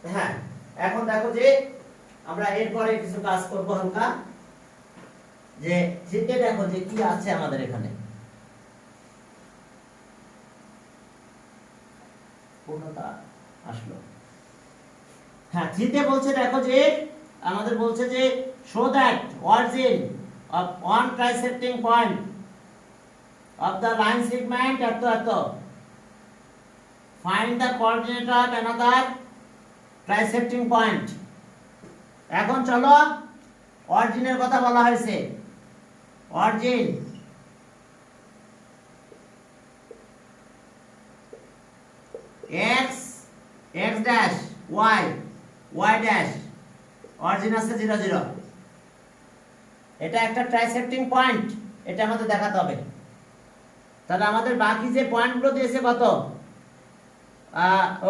হ্যাঁ, এখন দেখো যে আমরা এরপরে কিছু কাজ করব হালকা, যে থ্রিতে দেখো যে কি আছে আমাদের এখানে পূর্ণতা আসলো। হ্যাঁ, থ্রিতে বলছে দেখো যে আমাদের বলছে যে show that origin of one trisecting point of the line segment এত এত, find the coordinate of another trisecting point. এখন চলো অরিজিনের কথা বলা হয়েছে, origin x x dash y y dash, origin আছে 0 0, এটা একটা ট্রাইসেক্টিং পয়েন্ট, এটা আমাদের দেখাতে হবে। তাহলে আমাদের বাকি যে পয়েন্টগুলো দিয়েছে কত,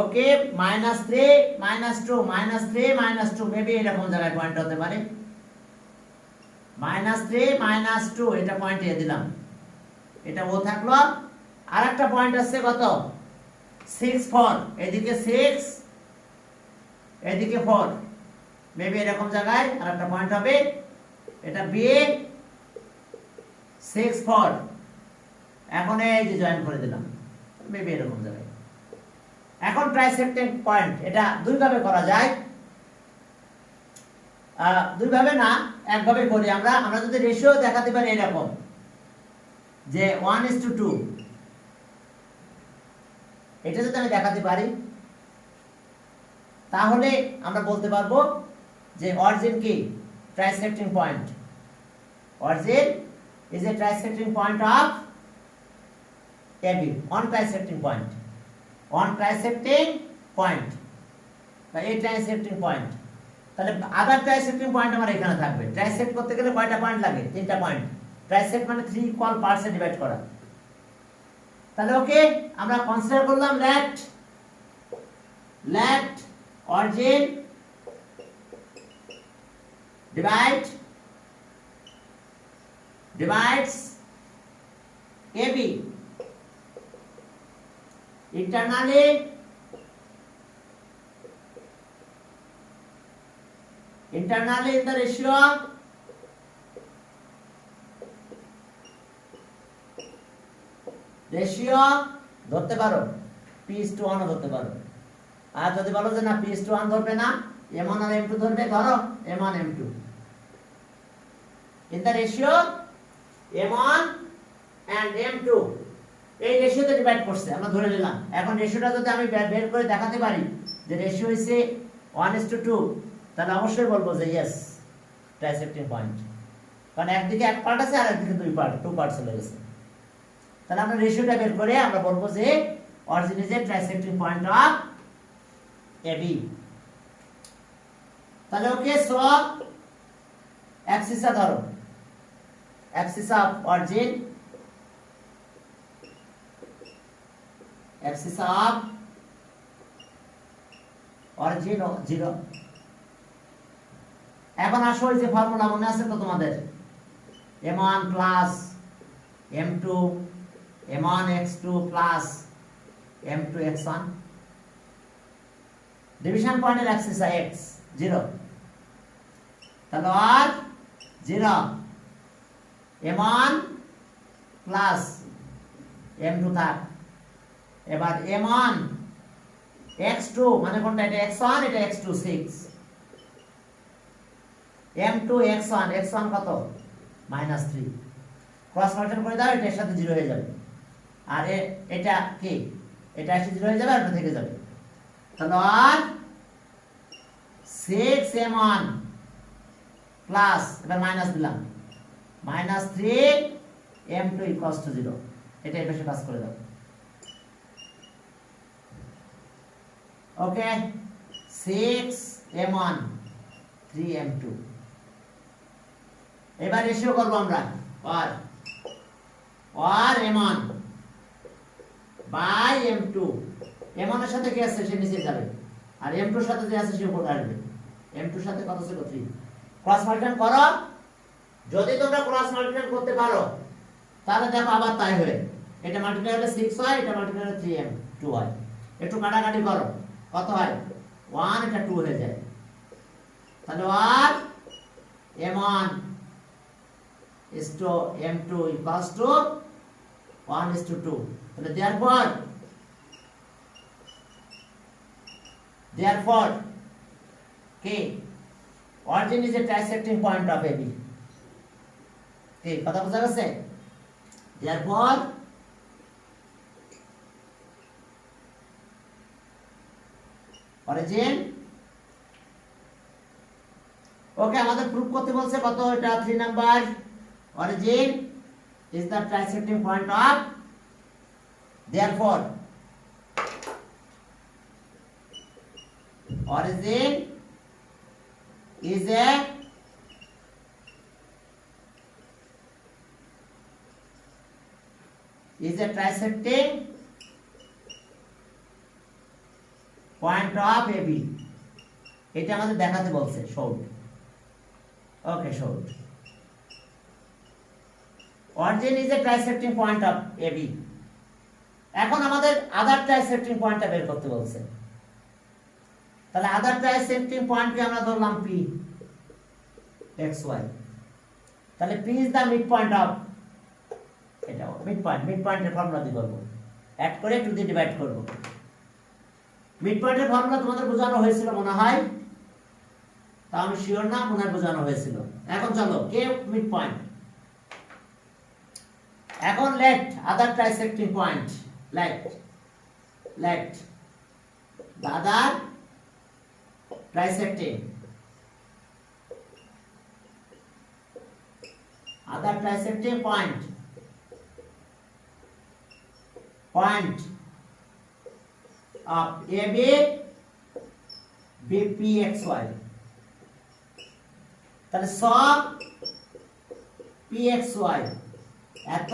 ওকে -3 -2 -3 -2, মেবি এরকম জায়গায় পয়েন্ট হতে পারে, -3 -2 এটা পয়েন্ট দিয়ে দিলাম, এটা ও থাকলো। আর একটা পয়েন্ট আছে কত 6 4, এদিকে 6 এদিকে 4, মেবি এরকম জায়গায় আর একটা পয়েন্ট হবে, এটা বি 6 4, এখন এই যে জয়েন করে দিলাম, মেবি এরকম জায়গায়। এখন ট্রাইসেক্টিং পয়েন্ট এটা দুই ভাবে করা যায়, দুই ভাবে না একভাবে করি আমরা। আমরা যদি রেশিও দেখাতে পারি এরকম যে 1:2, এটা যদি আমি দেখাতে পারি তাহলে আমরা বলতে পারবো যে অরিজিন কি trisecting point, origin is a trisecting point of AB, on trisecting point, on trisecting point বা এই ট্রাইসেক্টিং পয়েন্ট। তাহলে আদার ট্রাইসেক্টিং পয়েন্ট আমার এখানে থাকবে। ট্রাইসেক্ট করতে গেলে কয়টা পয়েন্ট লাগে, 3টা পয়েন্ট। ট্রাইসেক্ট মানে 3 ইকুয়াল পার্টসে ডিভাইড করা। তাহলে ওকে আমরা কনসিডার করলাম let origin divides AB internally in the ratio ধরতে পারো p:1 ধরতে পারো। আর যদি বলো যে না p:1 ধরবে না, m1 আর m2 ধরবে, ধরো m1 m2 in the ratio m1 and m2, এই রেশিওতে ডিভাইড করছে আমরা ধরে নিলাম। এখন রেশিওটা যদি আমি বের করে দেখাতে পারি যে রেশিও হইছে 1:2, তাহলে অবশ্যই বলবো যে ইয়েস ট্রাইসেক্টিং পয়েন্ট, কারণ একদিকে এক পার্ট আছে আর একদিকে টু পার্ট চলে গেছে। তাহলে আমরা রেশিওটা বের করে আমরা বলবো যে origin is a trisecting point of AB। তাহলে ওকে সো অ্যাক্সিসটা ধরো, axis of origin, axis of origin 0। এখন আসো এই যে ফর্মুলা মনে আছে তো তোমাদের, m1 plus m2 m1 x2 plus m2 x1, division পয়েন্টের অ্যাক্সিস x 0, তাহলে আর 0 m1 প্লাস m2 থাক। এবার m1 x2 মানে কোনটা, এটা x1 এটা x2 6, m2 x1 x1 কত -3, ক্রস মাল্টিপ্লাই করে দাও, এটার সাথে 0 হয়ে যাবে। আর এটা কি, এটা এসে 0 হয়ে যাবে আর এটা থেকে যাবে। তাহলে আর 6m1 প্লাস, এবার মাইনাস দিলাম, -3m2 = 0, এটা এই পাশে পাস করে দাও। ওকে 6m1 3m2, এবার রেশিও করব আমরা আর m1 বাই m2, m1 এর সাথে কি আছে সে নিচে যাবে, আর m2 এর সাথে যে আছে সে উপরে আসবে। m2 এর সাথে কত ছিল 3, ক্রস মাল্টিপ্লাই করো। যদি তোমরা ক্রস মাল্টিপ্লাই করতে পারো তাহলে দেখো আবার তাই হয়, এটা মাল্টিপ্লাই হলে 6 হয়, এটা মাল্টিপ্লাই হলে 3m2 হয়। একটু কাটাকাটি করো, কত হয় 1 এটা 2 হয়ে যায়, তাহলে আর m1 is to m2 equals to 1:2, তাহলে therefore K origin is a trisecting point of AB. Okay, কথা বোঝা গেছে? therefore origin, ওকে আমাদের প্রুফ করতে বলছে কত, এটা 3 number, origin is the trisecting point of, therefore origin is a trisecting point of AB. এটা আমাদের দেখাতে বলছে, showed. Okay, showed origin is a trisecting point of AB. এখন আমাদের আদার trisecting পয়েন্টটা বের করতে বলছে, তাহলে আদার trisecting পয়েন্টকে আমরা ধরলাম P xy, তাহলে P is the midpoint of, এটা মিডপয়েন্টের ফর্মুলা দিয়ে করব, অ্যাড করে 2 দিয়ে ডিভাইড করব। মিডপয়েন্টের ফর্মুলা তোমাদের বোঝানো হয়েছিল মনে হয়, তা আমি শিওর না, মনে হয় বোঝানো হয়েছিল। এখন চলো কে মিডপয়েন্ট, এখন let other trisecting point, let the other trisecting point of AB BPXY, তাহলে সব PXY এত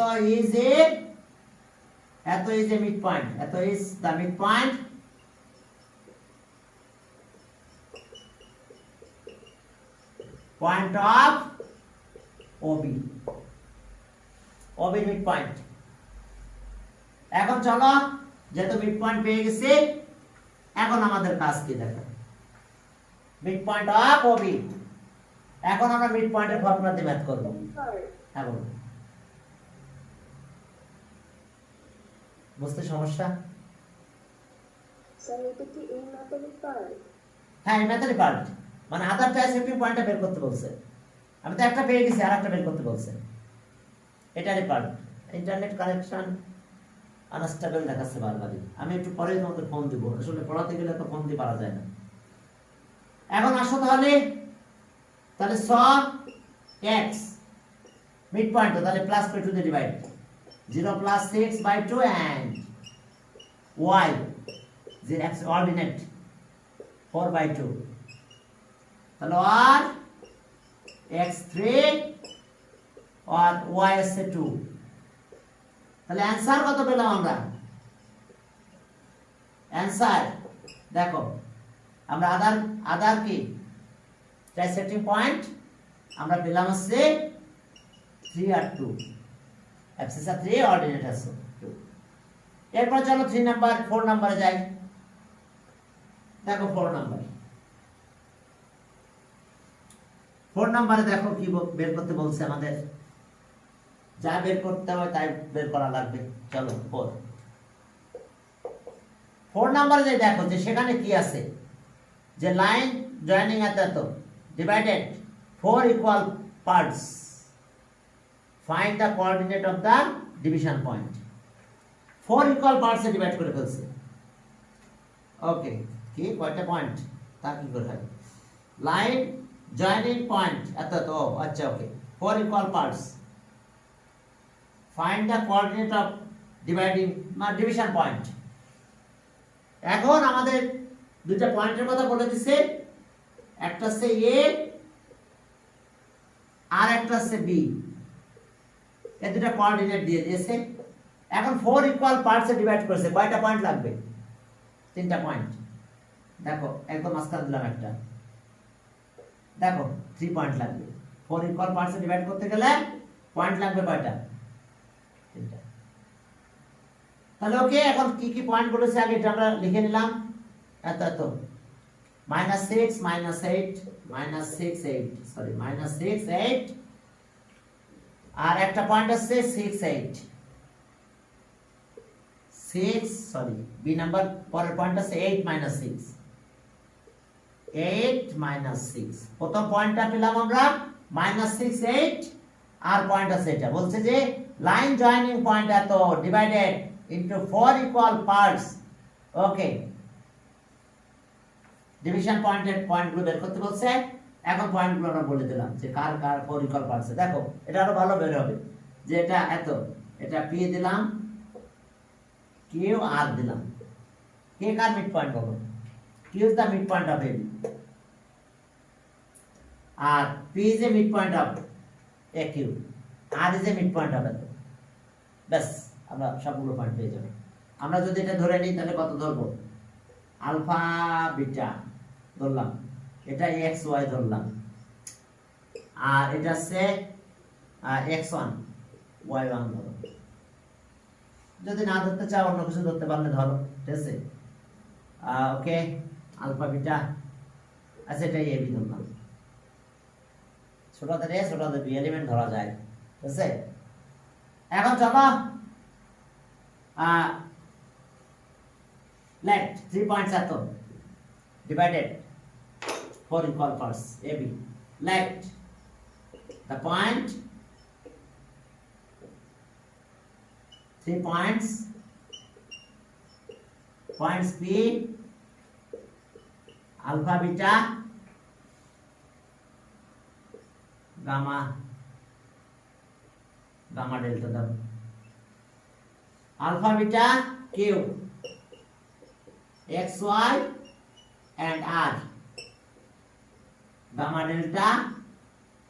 is a midpoint, এত is the midpoint point of OB midpoint। এখন চলো, যেহেতু মিডপয়েন্ট পেয়ে গেছি, এখন আমাদের কাজ কি দেখো, মিডপয়েন্ট অফ OB। এখন আমরা মিডপয়েন্টের ফর্মুলা দিয়ে ম্যাথ করব। হ্যাঁ বলুন, বুঝতে সমস্যা? স্যার এটা কি এই ম্যাথেরই পার্ট? হ্যাঁ, এই ম্যাথেরই পার্ট, মানে আদার ট্রাইসেক্টিং পয়েন্টটা বের করতে বলছে। আমি তো একটা পেয়ে গেছি, আরেকটা বের করতে বলছে, এটারই পার্ট। ইন্টারনেট কানেকশন আনস্টেবল দেখাচ্ছে বারবারই, আমি একটু পরে তোমাদের ফোন দিব, আসলে পড়াতে গেলে তো ফোন দিয়ে পারা যায় না। এখন আসো তাহলে সব x মিড পয়েন্ট, তাহলে প্লাস করে 2 দিয়ে ডিভাইড, 0 plus 6/2 and y যে x অর্ডিনেট 4/2, তাহলে আর x3 আর y আছে 2, তাহলে অ্যানসার কত পেলাম আমরা? অ্যানসার দেখো, আমরা আদার কি ট্রাইসেক্টিং পয়েন্ট আমরা পেলাম হচ্ছে 3 আর 2, অ্যাবসিস আর 3, অর্ডিনেট আছে 2। এরপর চলো 4 নাম্বারে যাই। দেখো 4 নাম্বারে দেখো কি বের করতে বলছে আমাদের, যা বের করতে হয় তাই বের করা লাগবে। চলো 4 নাম্বারে যাই, দেখো যে সেখানে কি আছে, যে লাইন জয়েনিং এত divided 4 equal parts, find the coordinate of the division point. 4 equal পার্টসে ডিভাইড করে ফেলছে। ওকে, কি কয়টা পয়েন্ট তা কি করে হয়, লাইন জয়েনিং পয়েন্ট এত, আচ্ছা ওকে, 4 equal parts, find the coordinate of division point. এখন আমাদের দুইটা পয়েন্টের কথা বলে দিছে, একটা হচ্ছে এ আর একটা হচ্ছে বি, এই দুটো কোঅর্ডিনেট দিয়ে দিয়েছে। এখন 4 ইকুয়াল পার্টসে ডিভাইড করেছে, কয়টা পয়েন্ট লাগবে? 3টা পয়েন্ট। দেখো একদম মাঝখানে দিলাম একটা, দেখো 3 পয়েন্ট লাগবে। 4 ইকুয়াল পার্টসে ডিভাইড করতে গেলে পয়েন্ট লাগবে কয়টা? 3টা। তাহলে ওকে, এখন কি কি পয়েন্ট বলেছে আগে এটা আমরা লিখে নিলাম। এত minus 6 minus 8 minus 6 8 sorry minus 6 8 আর একটা পয়েন্ট আছে 6 8 6 সরি বি নাম্বার পরের পয়েন্ট আছে 8 minus 6 8 minus 6 প্রথম পয়েন্টটা পেলাম আমরা minus 6 8 আর পয়েন্ট আছে এটা বলছে যে লাইন জয়েনিং পয়েন্ট এত ডিভাইডেড ইনটু 4 ইকুয়াল পার্টস ওকে ডিভিশন পয়েন্টের পয়েন্টগুলো বের করতে বলছে এখন পয়েন্টগুলো আমরা বলে দিলাম যে কার কার 4 ইকুয়াল পার্টস দেখো এটা আরো ভালো বের হবে যে এটা এত এটা পি দিলাম কিউ আর দিলাম কে কার মিড পয়েন্ট পাবো Q is the mid point of AB আর P is a mid point of A Q R is a mid point of এত ব্যাস আমরা সবগুলো পয়েন্ট পেয়ে যাবো আমরা যদি এটা ধরে নিই তাহলে কত ধরবো আলফা বিটা ধরলাম এটা এক্স ওয়াই ধরলাম আর এটা হচ্ছে এক্স ওয়ান ওয়াই ওয়ান ধরো যদি না ধরতে চাও অন্য কিছু ধরতে পারলে ধরো ঠিক আছে ওকে আলফা বিটা আচ্ছা এটা এবি ধরলাম ছোটদের এ ছোটদের বি এলিমেন্ট ধরা যায় ঠিক আছে এখন চলো let 3 points এত divided 4 equal parts AB let the point 3 points P alpha beta gamma delta দাও alpha beta Q x y and r gamma delta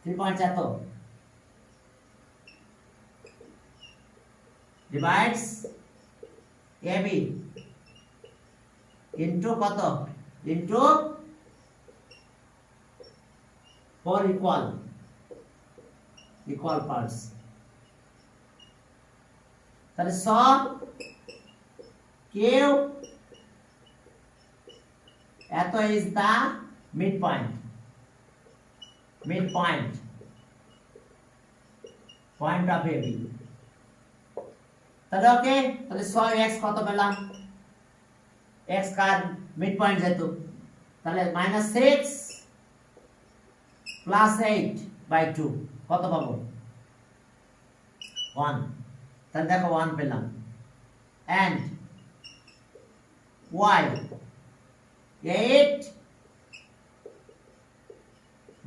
3 points এত divides AB into কত into 4 equal parts তাহলে সব Q এত is the midpoint point of AB তাহলে ওকে তাহলে 100 x কত পেলাম x কার মিড পয়েন্ট যেহেতু তাহলে -6 প্লাস 8/2 কত পাবো 1 তাহলে দেখো 1 পেলাম and y 8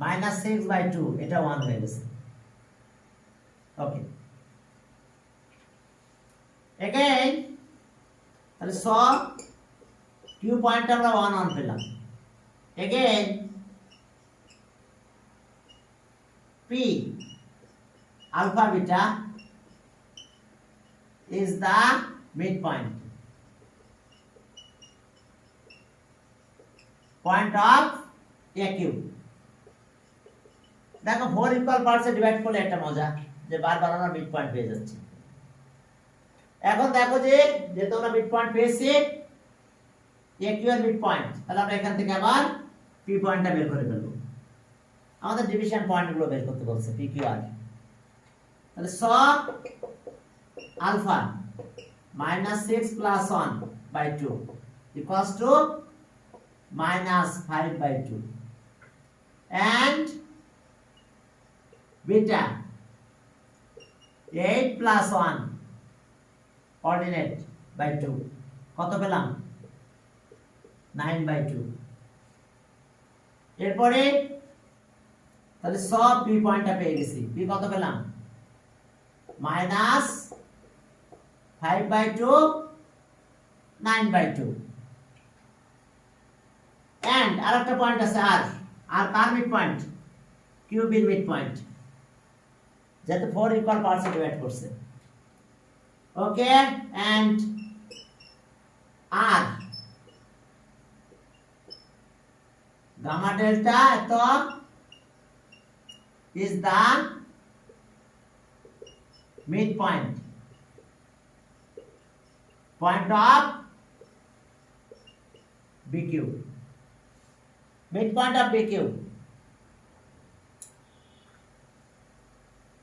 -6/2 এটা 1 হয়ে গেছে ওকে again তাহলে কিউ পয়েন্ট আমরা 1 পেলাম again p alpha beta is the midpoint point of AQ দেখো 4 ইকুয়াল পার্টসে ডিভাইড করলে একটা মজা যে বারবার আমরা মিড পয়েন্ট পেয়ে যাচ্ছি এখন দেখো যে তোমরা মিড পয়েন্ট পেয়েছি AQ এর মিড পয়েন্ট তাহলে আমরা এখান থেকে আবার P পয়েন্টটা বের করে ফেলবো আমাদের ডিভিশন পয়েন্টগুলো বের করতে বলছে PQ আর তাহলে alpha -6 plus 1/2 equals to -5/2 and beta 8 plus 1 coordinate by 2 কত পেলাম 9/2 এরপরে তাহলে সব p পয়েন্টটা পেয়ে গেছি p কত পেলাম -5/2 9/2 and আরেকটা পয়েন্ট আছে আর কার মিড পয়েন্ট কিউব এর মিড পয়েন্ট যেটা 4 ইকুয়াল পার্টসে ডিভাইড করছে ওকে and r gamma delta এত is the midpoint point of BQ mid point of B Q.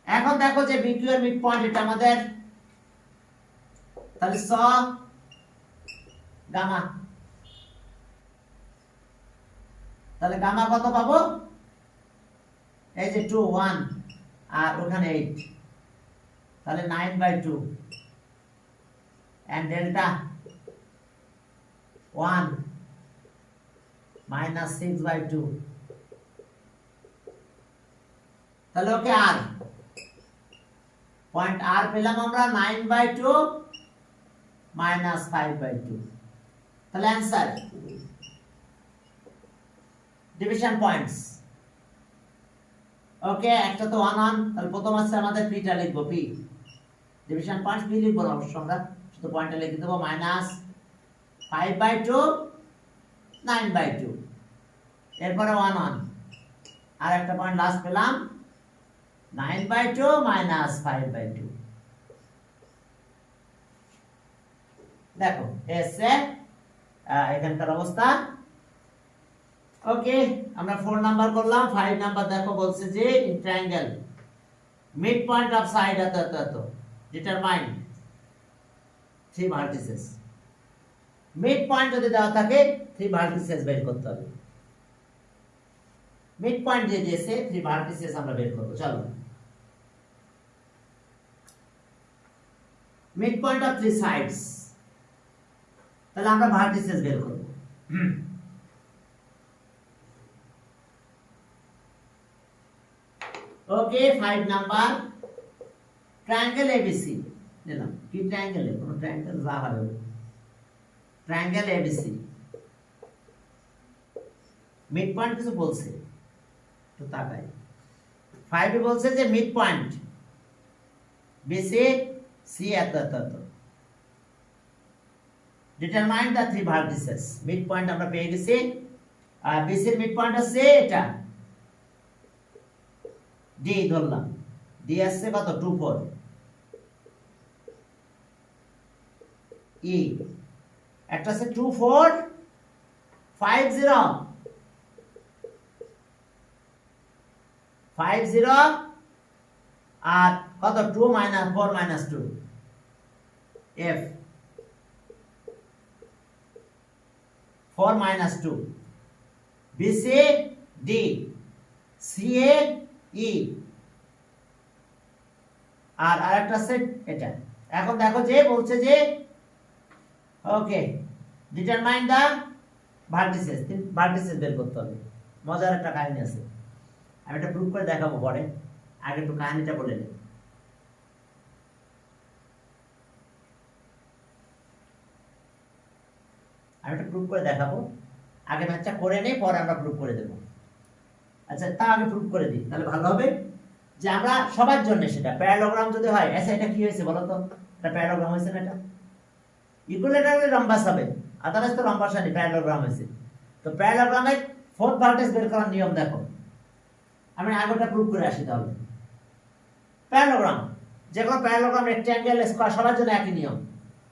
এখন দেখো যে বি কিউ এর মিড পয়েন্ট এটা আমাদের, তাহলে স গামা, তাহলে গামা কত পাবো? এই যে 2 1 আর ওখানে 8, তাহলে 9/2 and delta 1 minus 6/2, তাহলে ওকে আর পয়েন্ট আর পেলাম আমরা 9/2 minus 5/2, তাহলে অ্যান্সার ডিভিশন পয়েন্টস। ওকে, একটা তো 1 1, তাহলে প্রথম আছে আমাদের পিটা লিখবো, পি ডিভিশন পয়েন্টস পি লিখবো না অবশ্য, আমরা শুধু পয়েন্টটা লিখে দেবো, মাইনাস 5/2 9/2, এরপরে 1 1 আর একটা পয়েন্ট লাস্ট পেলাম 9/2 minus 5/2। দেখো এসে এখানকার অবস্থা। ওকে, আমরা 4 নাম্বার করলাম। 5 নাম্বার দেখো বলছে যে in triangle mid point of side এত ডিটারমাইন 3 ভার্টিসেস। মিড পয়েন্ট যদি দেওয়া থাকে 3 ভার্টিসেস বের করতে হবে। মিড পয়েন্ট দিয়ে দিয়েছে, 3 ভার্টিসেস আমরা বের করব। চলো, মিড পয়েন্ট অফ 3 সাইডস, তাহলে আমরা ভার্টিসেস বের করব। ওকে, 5 নাম্বার ট্রায়াঙ্গেল এবিসি নিলাম। কি ট্রায়াঙ্গেলে? কোন ট্রায়াঙ্গেল যা হবে, ট্রায়াঙ্গেল এবিসি মিড পয়েন্ট কিছু বলছে তো তাকাই। 5 এ বলছে যে মিড পয়েন্ট বিসি সি এত ডিটারমাইন দা 3 ভার্টিসেস। মিড পয়েন্ট আমরা পেয়ে গেছি, আর বিসি এর মিড পয়েন্ট আছে এটা ডি ধরলাম, ডি আসছে কত 2 4, ই একটা আছে 2 4 5 0 5 0 আর কত 2 4 2 এফ 4 2 বিসি ডি সিএ ই আর আরেকটা সেট এটা। এখন দেখো যে বলছে যে ওকে ডিটারমাইন দা ভার্টিসেস, ভার্টিসেস বের করতে হবে। মজার একটা কাহিনী আছে, আমি এটা প্রুফ করে দেখাবো পরে, আগে একটু কাহিনীটা বলে নিই। আমি এটা প্রুফ করে দেখাবো, আগে ম্যাচটা করে নেই, পরে আমরা প্রুফ করে দেবো। আচ্ছা, তা আমি প্রুফ করে দিই, তাহলে ভালো হবে যে আমরা সবার জন্য সেটা প্যারালোগ্রাম যদি হয়। আচ্ছা, এটা কি হয়েছে বলো তো? এটা প্যারালোগ্রাম হয়েছে না? এটা ইকুইলেটারাল রম্বাস হবে, আদারওয়াইজ তো রম্বাস হয়নি, প্যারালোগ্রাম হয়েছে। তো প্যারালোগ্রামের 4th ভার্টেক্স বের করার নিয়ম দেখো, আমি আগেটা প্রুফ করে আসি। তাহলে প্যারালোগ্রাম, যে কোনো প্যারালোগ্রাম, রেক্ট্যাঙ্গেল, স্কয়ার সবার জন্য একই নিয়ম।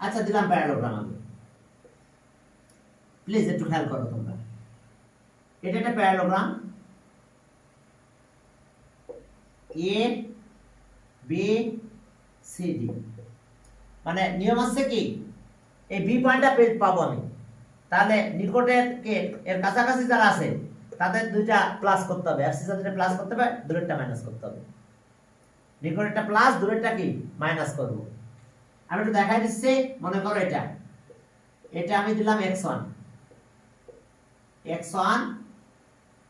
আচ্ছা, দিলাম প্যারালোগ্রাম। আমি প্লিজ একটু খেয়াল করো তোমরা, এটা একটা parallelogram, A B C D. মানে নিয়ম আছে কি, এই বি পয়েন্টটা পাবো আমি, তাহলে নিকটের কে এর কাছাকাছি যারা আছে তাদের দুইটা প্লাস করতে হবে, অ্যাবসিসের দুইটা প্লাস করতে হবে, দূরেরটা মাইনাস করতে হবে। নিকটেরটা প্লাস, দূরেরটা কি মাইনাস করব। আমি একটু দেখাই দিচ্ছি। মনে করো এটা এটা আমি দিলাম x1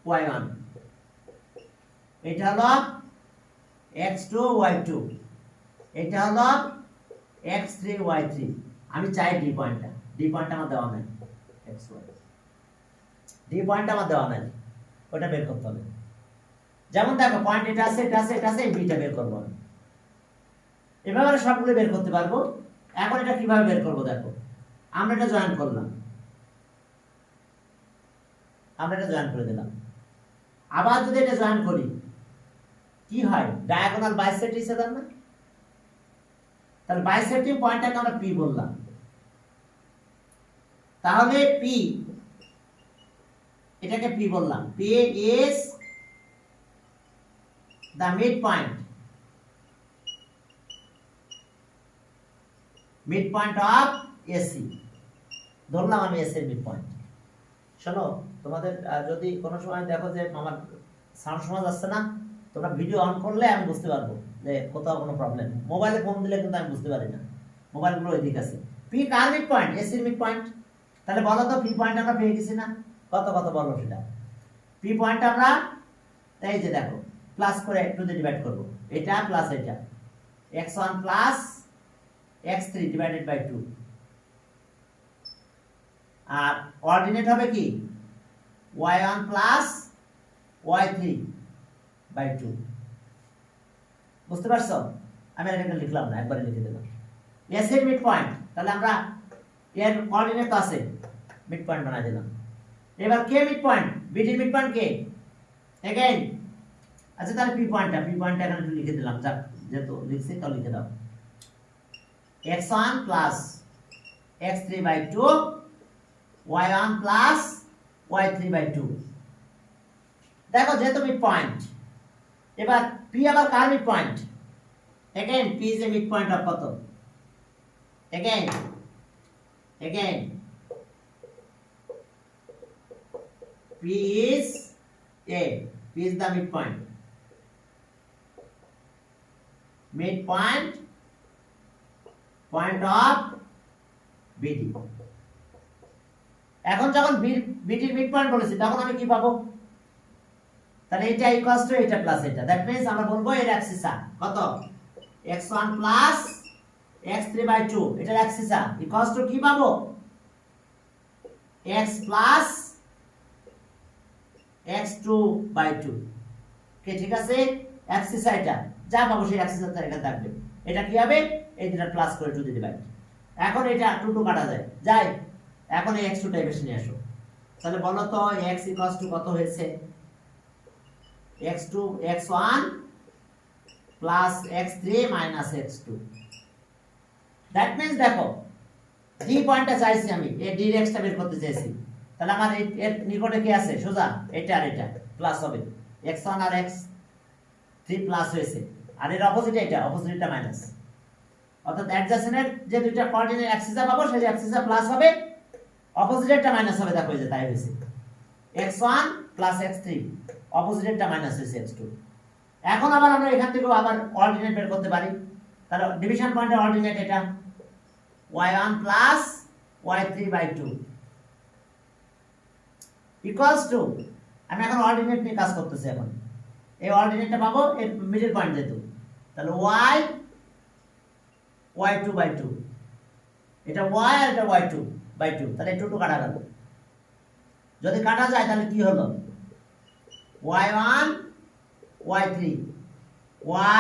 y1, এটা হলো x2 y2, এটা হলো x3 y3। আমি চাই ডি পয়েন্টটা, ডি পয়েন্ট আমার দেওয়া নাই, xy ডি পয়েন্ট আমার দেওয়া নাই, ওটা বের করতে হবে। যেমন দেখো পয়েন্ট এটা আছে, এটা আছে, এটা আছে, এই বিটা বের করব আমি। এভাবে আমরা সবগুলো বের করতে পারবো। এখন এটা কিভাবে বের করব দেখো, আমরা এটা জয়েন করলাম, আমরা এটা জয়েন করে দিলাম। আবার যদি এটা জয়েন করি কি হয়, ডায়াগোনাল বাইসেক্ট হিসেবে না, তাহলে বাইসেক্টিং পয়েন্টটাকে আমরা পি বললাম। তাহলে পি এটাকে পি বললাম, P is the mid point, mid point of AC. ধরলাম আমি এসি এর মিড পয়েন্ট। শোনো, তোমাদের যদি কোনো সময় দেখো যে আমার সাউন্ড শোনা যাচ্ছে না, তোমরা ভিডিও অন করলে আমি বুঝতে পারবো যে কোথাও কোনো প্রবলেম। মোবাইলে ফোন দিলে কিন্তু আমি বুঝতে পারি না, মোবাইলগুলো ওইদিকে আছে। পি কার মিড পয়েন্ট? এসির মিড পয়েন্ট। তাহলে বলো তো পি পয়েন্ট আমরা পেয়ে গেছি না? কত কত বলো সেটা। পি পয়েন্ট আমরা এই যে দেখো প্লাস করে একটু ডিভাইড করব, এটা প্লাস এটা, x1 plus x3 divided by 2, আর অর্ডিনেট হবে কি y1 প্লাস y3 বাই 2। বুঝতে পারছো? আমি এটাকে লিখলাম না, একবারে লিখে দিলাম। এস এর মিড পয়েন্ট, তাহলে আমরা এর কোঅর্ডিনেট আছে, মিড পয়েন্ট বানাই দিলাম। এবার কে মিড পয়েন্ট? বিটির মিড পয়েন্ট কে? এগেইন। আচ্ছা তাহলে পি পয়েন্টটা এখানে একটু লিখে দিলাম, যাক যেহেতু লিখছি তো লিখে দাও। x1 plus x3 by 2, y1 plus y3 by 2। দেখো যেহেতু মিড পয়েন্ট, এবার পি আবার কার mid point? Again P is a mid point of কত? Again P is the midpoint. Point of BD. এখন যখন BD মিড পয়েন্ট বলেছি তখন আমি কি পাবো? তাহলে এটা ইকুয়ালস টু এটা প্লাস এটা। দ্যাট মিন্স আমরা বলবো এর অ্যাক্সিস কত? x1 প্লাস x3 বাই 2, এটার অ্যাক্সিস ইকুয়ালস টু কি পাবো? x plus x2 by 2। কে ঠিক আছে? অ্যাক্সিস এটা যা পাবো সেই অ্যাক্সিসের তালিকা থাকবে। এটা কি হবে? এই দুটো প্লাস করে 2 দিয়ে ডিভাইড। এখন এটা 2 2 কাটা যায়, যাই। এখন এই x2 টাই বেশি নিয়ে আসো। তাহলে বলো তো x ইকুয়ালস টু কত হয়েছে? x1 plus x3 minus x2। That means দেখো ডি পয়েন্টটা চাইছি আমি, এই ডি এক্সটা বের করতে চাইছি। তাহলে আমার এর নিকটে কি আছে? সোজা এটা আর এটা প্লাস হবে, x1 আর x3 প্লাস হয়েছে, আর এর অপোজিট অপোজিটটা মাইনাস। অর্থাৎ অ্যাডজাসেন্টের যে দুইটা কোঅর্ডিনেট অ্যাক্সিসা পাবো সেই অ্যাক্সিসা প্লাস হবে, অপোজিটটা মাইনাস হবে। দেখো এই যে তাই হয়েছে, x1 প্লাস x3, অপোজিটটা মাইনাস হয়েছে x2। এখন আবার আমরা এখান থেকে আবার অর্ডিনেট বের করতে পারি। তাহলে ডিভিশন পয়েন্টের অর্ডিনেট এটা y1 plus y3 by 2 equals to, আমি এখন অর্ডিনেট নিয়ে কাজ করতেছি। এখন এই অর্ডিনেটটা পাবো এর মিডল পয়েন্ট যেহেতু, তাহলে y2 বাই 2, এটা y আর এটা y2 বাই 2, তাহলে 2 2 কাটা গেল। যদি কাটা যায় তাহলে কি হলো? y1 y3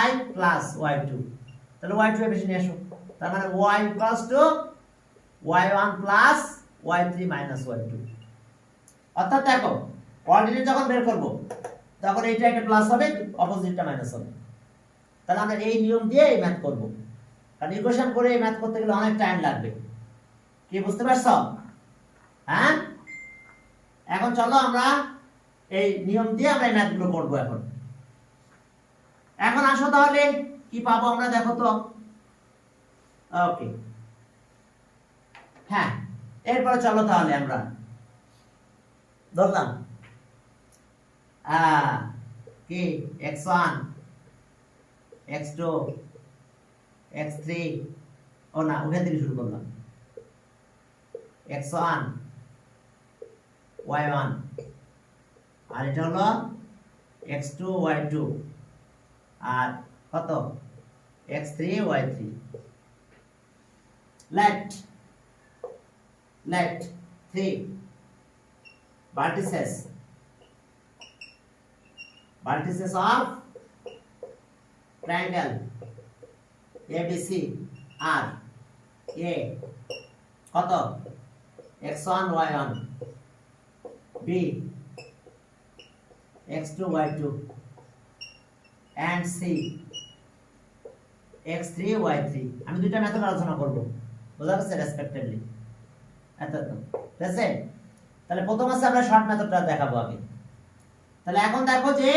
y plus y2, তাহলে y2 এর বেশি নিয়ে আসো। তার মানে y equals to y1 plus y3 minus y2। অর্থাৎ দেখো কোঅর্ডিনেট যখন বের করব তখন এইটা একটা প্লাস হবে, অপোজিটটা মাইনাস হবে। তাহলে আমরা এই নিয়ম দিয়ে এই ম্যাথ করব, কারণ ইকুয়েশন করে এই ম্যাথ করতে গেলে অনেক টাইম লাগবে। কি বুঝতে পারছো? হ্যাঁ, এখন চলো আমরা এই নিয়ম দিয়ে আমরা এই ম্যাথগুলো করব। এখন আসো তাহলে কি পাবো আমরা, দেখো তো। ওকে, হ্যাঁ, এরপরে চলো তাহলে আমরা ধরলাম কি x1 x2 x3, ও না ওখান থেকে শুরু করলাম, x1 y1, আর এটা হলো x2 y2, আর কত? x3 y3। let 3 vertices of triangle ABC are A কত? x1 y1, B x2 y2, and C x3 y3। আমি দুইটা মেথড আলোচনা করব, বোঝা গেছে? রেসপেক্টিভলি এত ঠিক আছে। তাহলে প্রথম আছে আমরা শর্ট মেথডটা দেখাবো আগে। তাহলে এখন দেখো যে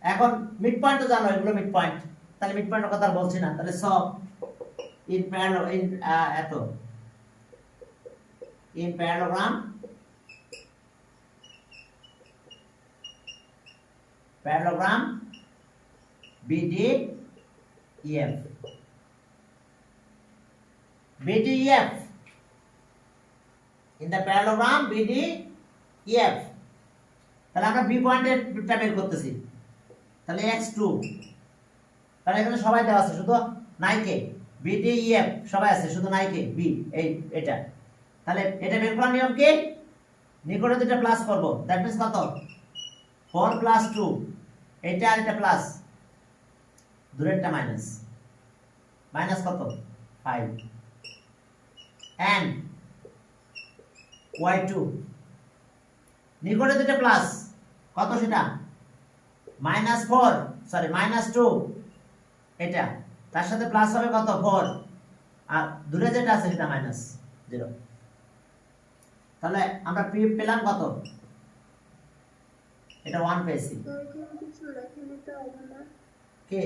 এখন মিড পয়েন্ট তো জানো, এগুলো মিড পয়েন্ট। তাহলে মিড পয়েন্টের কথা আর বলছি না। তাহলে সব in parallelogram BDEF in the parallelogram BDEF। তাহলে আমরা বি পয়েন্টেরটা বের করতেছি। তাহলে x2, তাহলে এখানে সবাই দেওয়া আছে, শুধু নাই কে BDEF সবাই আছে, শুধু নাই কে বি, এই এটা। তাহলে এটা বের করার নিয়ম কি, নিকটে দুটো প্লাস করব, দ্যাট মিন্স কত 4 + 2, এটা আর এটা প্লাস, দূরেরটা মাইনাস, মাইনাস কত 5 and y2, নিকটে দুটো প্লাস কত সেটা -2, এটা তার সাথে প্লাস হবে কত 4, আর দূরে যেটা আছে সেটা -0। তাহলে আমরা পি পেলাম কত, এটা 1 পেয়েছি। কে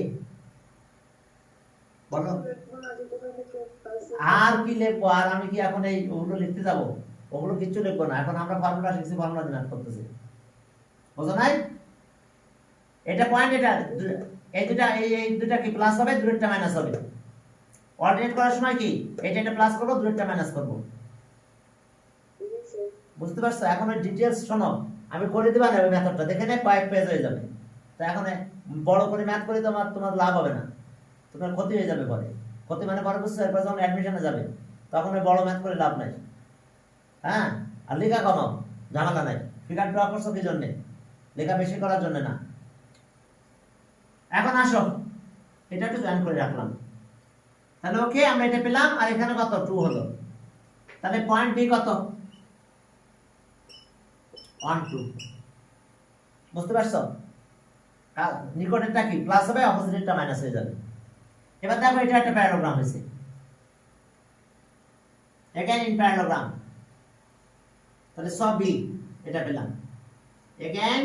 বলো, আর কি লিখবো, আর আমি কি এখন এই ওগুলো লিখতে যাব, ওগুলো কিচ্ছু লিখবো না। এখন আমরা ফর্মুলা শিখছি, ফর্মুলা দিয়ে ম্যাথ করতেছি, বুঝো নাই? এটা পয়েন্ট, এটা এই দুটা কি প্লাস হবে, দূরেরটা মাইনাস হবে। অল্টারনেট করার সময় কি এটা প্লাস করব, দূরেরটা মাইনাস করব, বুঝতে পারছো? এখন ওই ডিটেইলস শোনো, আমি করে দিবা না ওই মেথডটা, দেখে নে কয়েক পেজ হয়ে যাবে। তো এখন বড় করে ম্যাথ করে তোমার লাভ হবে না, তোমার ক্ষতি হয়ে যাবে পরে। ক্ষতি মানে পরে বুঝছো, এরপর যখন অ্যাডমিশনে যাবে তখন ওই বড় ম্যাথ করে লাভ নাই। হ্যাঁ, আর লেখা কমাও, ঝামেলা নাই। ফিগার ড্র করছো কি জন্য, লেখা বেশি করার জন্য না। এখন আসো, এটা একটু জয়েন করে রাখলাম। তাহলে ওকে, আমরা এটা পেলাম, আর এখানে কত 2 হলো। তাহলে পয়েন্ট বি কত 1 2, বুঝতে পারছো? নিকটেরটা কি প্লাস হবে, অপোজিটেরটা মাইনাস হয়ে যাবে। এবার দেখো এটা একটা প্যারালোগ্রাম হয়েছে, এগেইন ইন প্যারালোগ্রাম। তাহলে সব বি এটা পেলাম, এগেইন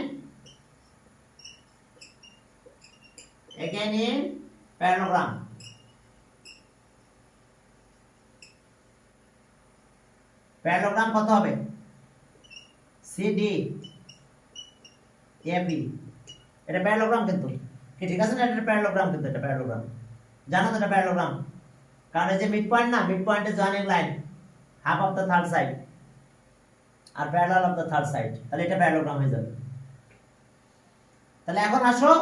in parallelogram। প্যারালোগ্রাম কত হবে, CD AB, এটা প্যারালোগ্রাম কিন্তু কি, ঠিক আছে না? এটা প্যারালোগ্রাম কিন্তু, এটা প্যারালোগ্রাম, জানো তো এটা প্যারালোগ্রাম, কারণ এই যে মিড পয়েন্ট না, মিড পয়েন্টে joining line half of the third side আর parallel of the third side, তাহলে এটা প্যারালোগ্রাম হয়ে যাবে। তাহলে এখন আসো,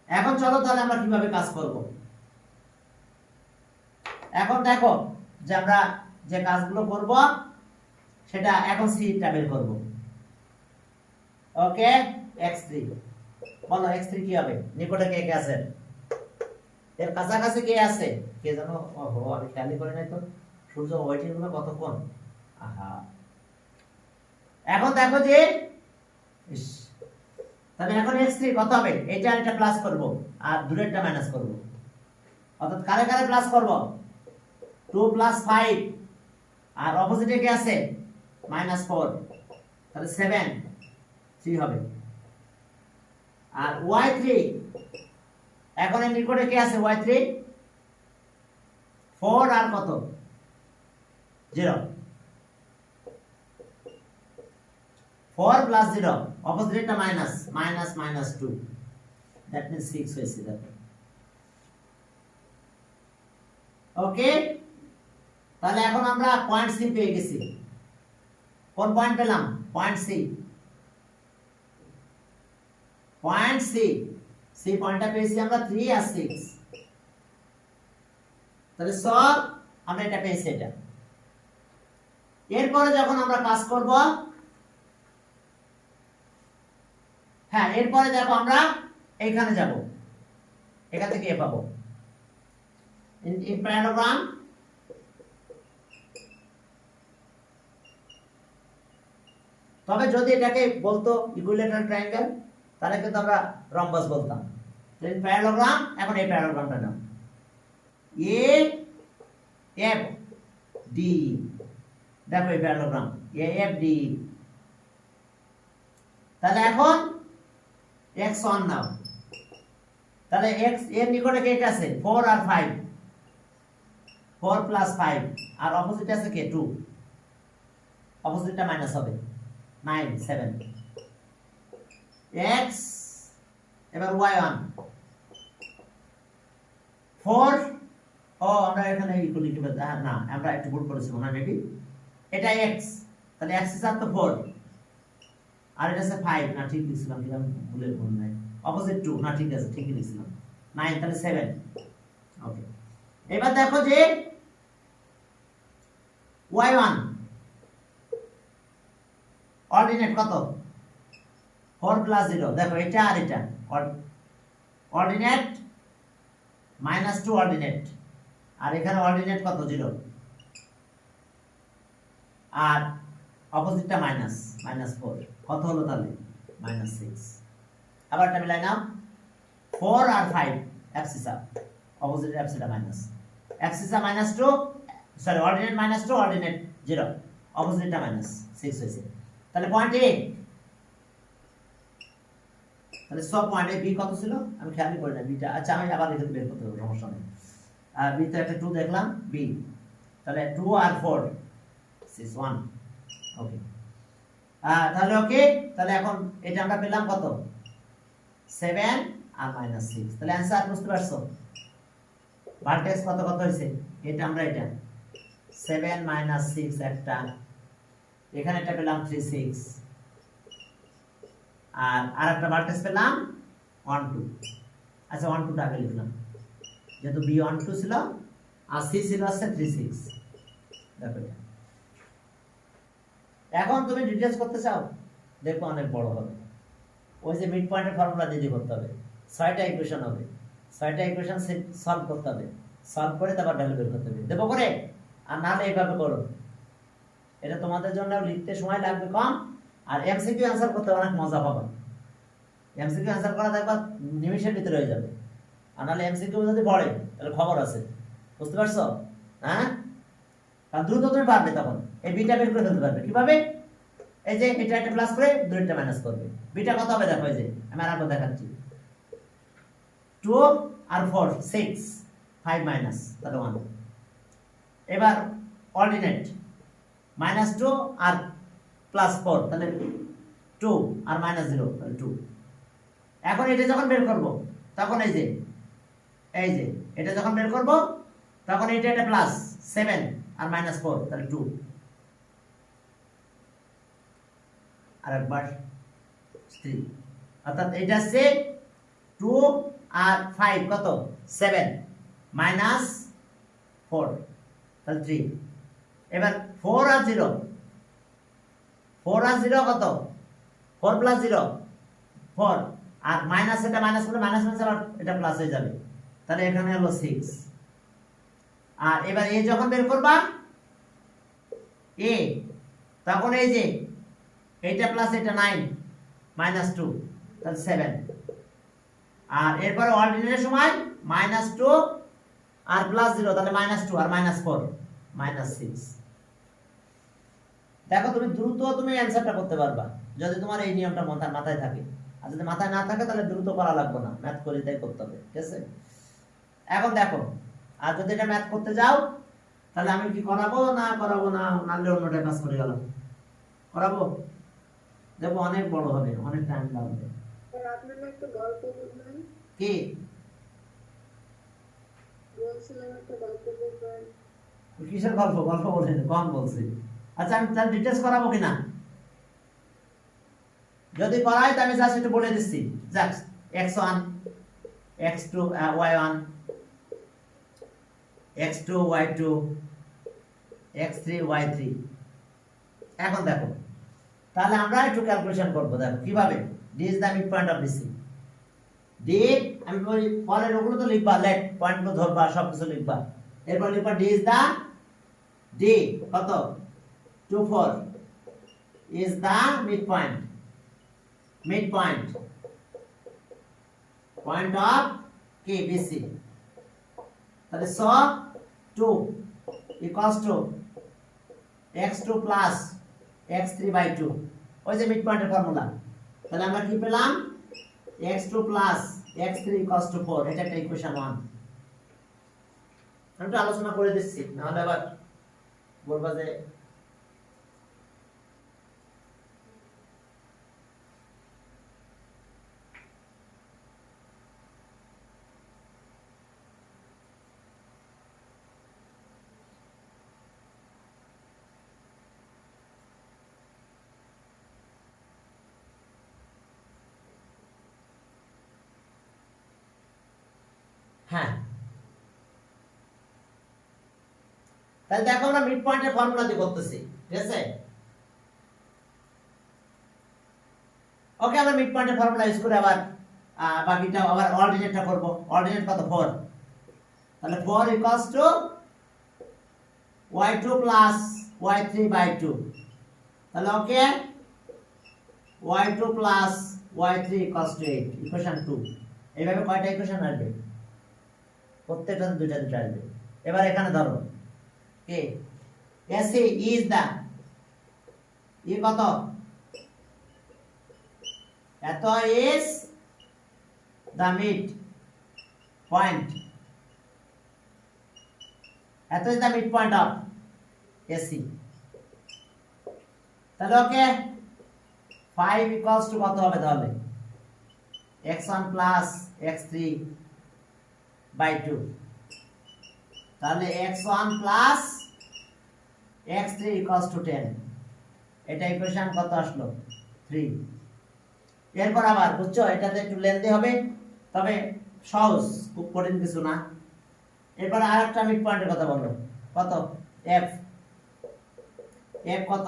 এখন চলো তাহলে আমরা কিভাবে কাজ করব। এখন দেখো যে আমরা যে কাজগুলো করব সেটা এখন সি টেবিল করব। ওকে, x3 বলো, x3 কি হবে, নিকটে কে কে আছে, এর কাছাকাছি কে আছে, কে জানো? ওহো, আমি খেয়ালই করি নাই তো, সূর্য ওয়েটিং গুলো কতক্ষণ। আহা, এখন দেখো যে তাহলে এখন x3 কত হবে, এটা আর এটা প্লাস করব, আর দূরেরটা মাইনাস করব। অর্থাৎ কারে কারে প্লাস করব, 2 + 5, আর অপোজিটে কি আছে -4, তাহলে 7 3 হবে। আর y3, এখন এর নিকটে কি আছে y3, 4 আর কত 0, 4 + 0, অপোজিটটা মাইনাস, -2, দ্যাট মিন্স 6 হয়েছে। দেখো, ওকে। তাহলে এখন আমরা পয়েন্ট সি পেয়ে গেছি। কোন পয়েন্ট পেলাম, point C, point C, C পয়েন্টটা পেয়েছি আমরা 3 আর 6। তাহলে সব আমরা এটা পেয়েছি। এটা এরপরে যখন আমরা কাজ করব, হ্যাঁ এরপরে দেখো আমরা এইখানে যাব, এখান থেকে এ পাবো ইন প্যারালোগ্রাম। তবে যদি এটাকে বলতো ইকুইলেটারাল ট্রায়াঙ্গেল তাহলে কিন্তু আমরা রম্বাস বলতাম। ইন প্যারালোগ্রাম, এখন এই প্যারালোগ্রামটা নাও, এ এফ ডি, দেখো এই প্যারাগ্রাম এ এফ ডি। তাহলে এখন x1 নাও, তাহলে x এর নিকটে কে কে আছে 4 আর 5, 4 প্লাস 5, আর অপোজিট আছে কে 2, অপোজিটটা মাইনাস হবে 9 7 x, এবার y1 4, ও আমরা এখানে ইকুয়াল লিখতে না, আমরা একটু ভুল করেছি মনে হয় মেবি, এটা x, তাহলে x এর সাথে 4 আর এটা আছে 5, না ঠিক লিখছিলাম কি আমি ভুলে ভুল নাই, অপোজিট 2, না ঠিক আছে ঠিকই লিখছিলাম 9, তাহলে 7। ওকে, এবার দেখো যে y1 অর্ডিনেট কত 4 প্লাস 0, দেখো এটা আর এটা অর্ডিনেট -2 অর্ডিনেট, আর এখানে অর্ডিনেট কত 0, আর অপোজিটটা -4, কত হলো তাহলে -6। আবার এটা মিলাই নাও 4 আর 5 abscissa, opposite abscissa minus, abscissa -2, sorry ordinate -2 ordinate 0, অপোজিটটা -6 হয়েছে। তাহলে পয়েন্ট এ, তাহলে সব পয়েন্টে বি কত ছিল আমি খেয়ালই করি না বিটা, আচ্ছা আমি আবার লিখে বের করতে হবে সমস্যা নেই। আর বি তো একটা 2 দেখলাম বি, তাহলে 2 আর 4 6 1। ওকে, তাহলে ওকে, তাহলে এখন এটা আমরা পেলাম কত 7 আর -6, তাহলে অ্যানসার বুঝতে পারছো ভার্টেক্স কত কত হয়েছে, এটা আমরা এটা 7 -6 একটা, এখানে এটা পেলাম 3 6, আর আরেকটা ভার্টেক্স পেলাম 1 2। আচ্ছা 1 2 টা আগে লিখলাম যেহেতু বি 1 2 ছিল আর সি ছিল আছে 3 6। দেখো এটা এখন তুমি ডিটেইলস করতে চাও, দেখো অনেক বড় হবে, ওই যে মিড পয়েন্টের ফর্মুলা দিয়ে করতে হবে, 6টা ইকুয়েশন হবে, 6টা ইকুয়েশন সলভ করতে হবে, সলভ করে তারপর ভ্যালু বের করতে হবে, দেবো করে, আর নাহলে এইভাবে করো, এটা তোমাদের জন্য লিখতে সময় লাগবে কম, আর এমসিকিউ অ্যানসার করতে অনেক মজা পাবে, এমসিকিউ অ্যানসার করা দেখবা নিমিশের ভিতরে হয়ে যাবে, আর নাহলে এমসিকিউ যদি পড়ে তাহলে খবর আছে, বুঝতে পারছো? হ্যাঁ, কারণ দ্রুত তুমি পারবে, তখন এই বিটা বের করে ফেলতে পারবে কিভাবে, এই যে এটা একটা প্লাস করে দুইটা মাইনাস করবে, বিটা কত হবে দেখো, এই যে আমি আরেকবার দেখাচ্ছি 2 আর 4 6 5 মাইনাস, তাহলে 1। এবার অর্ডিনেট -2 আর +4, তাহলে 2 আর -0, তাহলে 2। এখন এটা যখন বের করব তখন এই যে এটা যখন বের করব তখন এটা প্লাস 7 আর -4, তাহলে 2, আর একবার 3, অর্থাৎ এটা হচ্ছে 2 আর 5 কত 7 -4, তাহলে 3। এবার 4 আর 0, 4 আর 0 কত 4 প্লাস 0 4, আর মাইনাস এটা মাইনাস করে মাইনাস আবার এটা প্লাস হয়ে যাবে, তাহলে এখানে হলো 6। আর এবার এ যখন বের করবা এ, তখন এই যে এইটা প্লাস এটা 9 -2, তাহলে 7। আর এরপরে অর্ডিনেটের সময় -2 আর +0, তাহলে -2 আর -4 -6। দেখো তুমি দ্রুত তুমি অ্যানসারটা করতে পারবা যদি তোমার এই নিয়মটা মাথায় থাকে, আর যদি মাথায় না থাকে তাহলে দ্রুত করা লাগবে না, ম্যাথ করে তাই করতে হবে, ঠিক আছে? এখন দেখো, আর যদি এটা ম্যাথ করতে যাও তাহলে আমি কি করাবো না নাহলে অন্যটা কাজ করে গেলাম, করাবো, দেখো অনেক বড় হবে, অনেক টাইম লাগবে। আপনারা একটা গল্প বলবেন কি বলছিলেন, একটা গল্প বলবেন। কিসের গল্প বলেন কম বলছি। আচ্ছা আমি তার ডিটেইলস করাবো কিনা, যদি করাই তাহলে জাস্ট একটু বলে দিচ্ছি, just x1 x2 y1 x2 y2 x3 y3। এখন দেখো তাহলে আমরা একটু ক্যালকুলেশন করব, দেখো কিভাবে D is the mid point of BC, D আমি বলি পরের ওগুলো তো লিখবা, লেট পয়েন্টগুলো ধরবা সব কিছু লিখবা, এরপর লিখবা ডি ইজ দ্য ডি কত 2 4 is the midpoint point of KBC, তাহলে স 2 equals to x2 plus x3/2, ওই যে মিড পয়েন্টের ফর্মুলা। তাহলে আমরা কি পেলাম, x2 plus x3 equals to 4। এটা একটা ইকুয়েশন 1। আমি একটু আলোচনা করে দিচ্ছি, নাহলে আবার বলবা যে হ্যাঁ। তাহলে দেখো আমরা মিড পয়েন্টের ফর্মুলা দিয়ে করতেছি, ঠিক আছে? ওকে, আমরা মিড পয়েন্টের ফর্মুলা ইউজ করে আবার বাকিটা আবার অর্ডিনেটটা করব। অর্ডিনেট কত, 4। তাহলে 4 equals two y2 plus y3/2। তাহলে ওকে, y2 plus y3 equals two 8, equation 2। এইভাবে কয়টা ইকুয়েশন আসবে? প্রত্যেকটা দুইটা দুইটা আসবে। এবার এখানে ধরো কে এসি ইজ দা ই কত, এত ইজ দা মিড পয়েন্ট, এত is the mid point of AC. তাহলে ওকে 5 ইকুয়ালস টু কত হবে তাহলে, x1 প্লাস x3/2। তাহলে x1 plus x3 equals to 10। এটা ইকুয়েশন কত আসলো, 3। এরপর আবার বুঝছো, এটাতে একটু লেন্দি হবে, তবে সহজ, খুব কঠিন কিছু না। এরপর আরেকটা মিড পয়েন্টের কথা বললো, কত, f। f কত,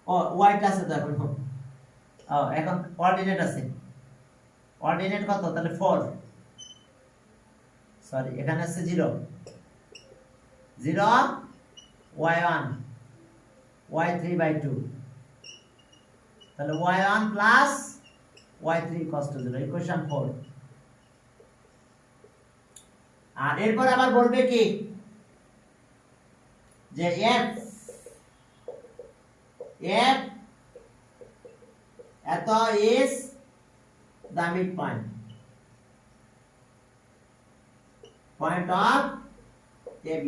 ও ওয়াইটা আছে তো এখন, ও এখন অর্ডিনেট আছে। অর্ডিনেট কত, তাহলে 4, সরি এখানে আছে 0 y1 y3/2। তাহলে y1 plus y3 equals to 0, equation 4। আর এরপর আবার বলবে কি যে f এত is the mid point of AB।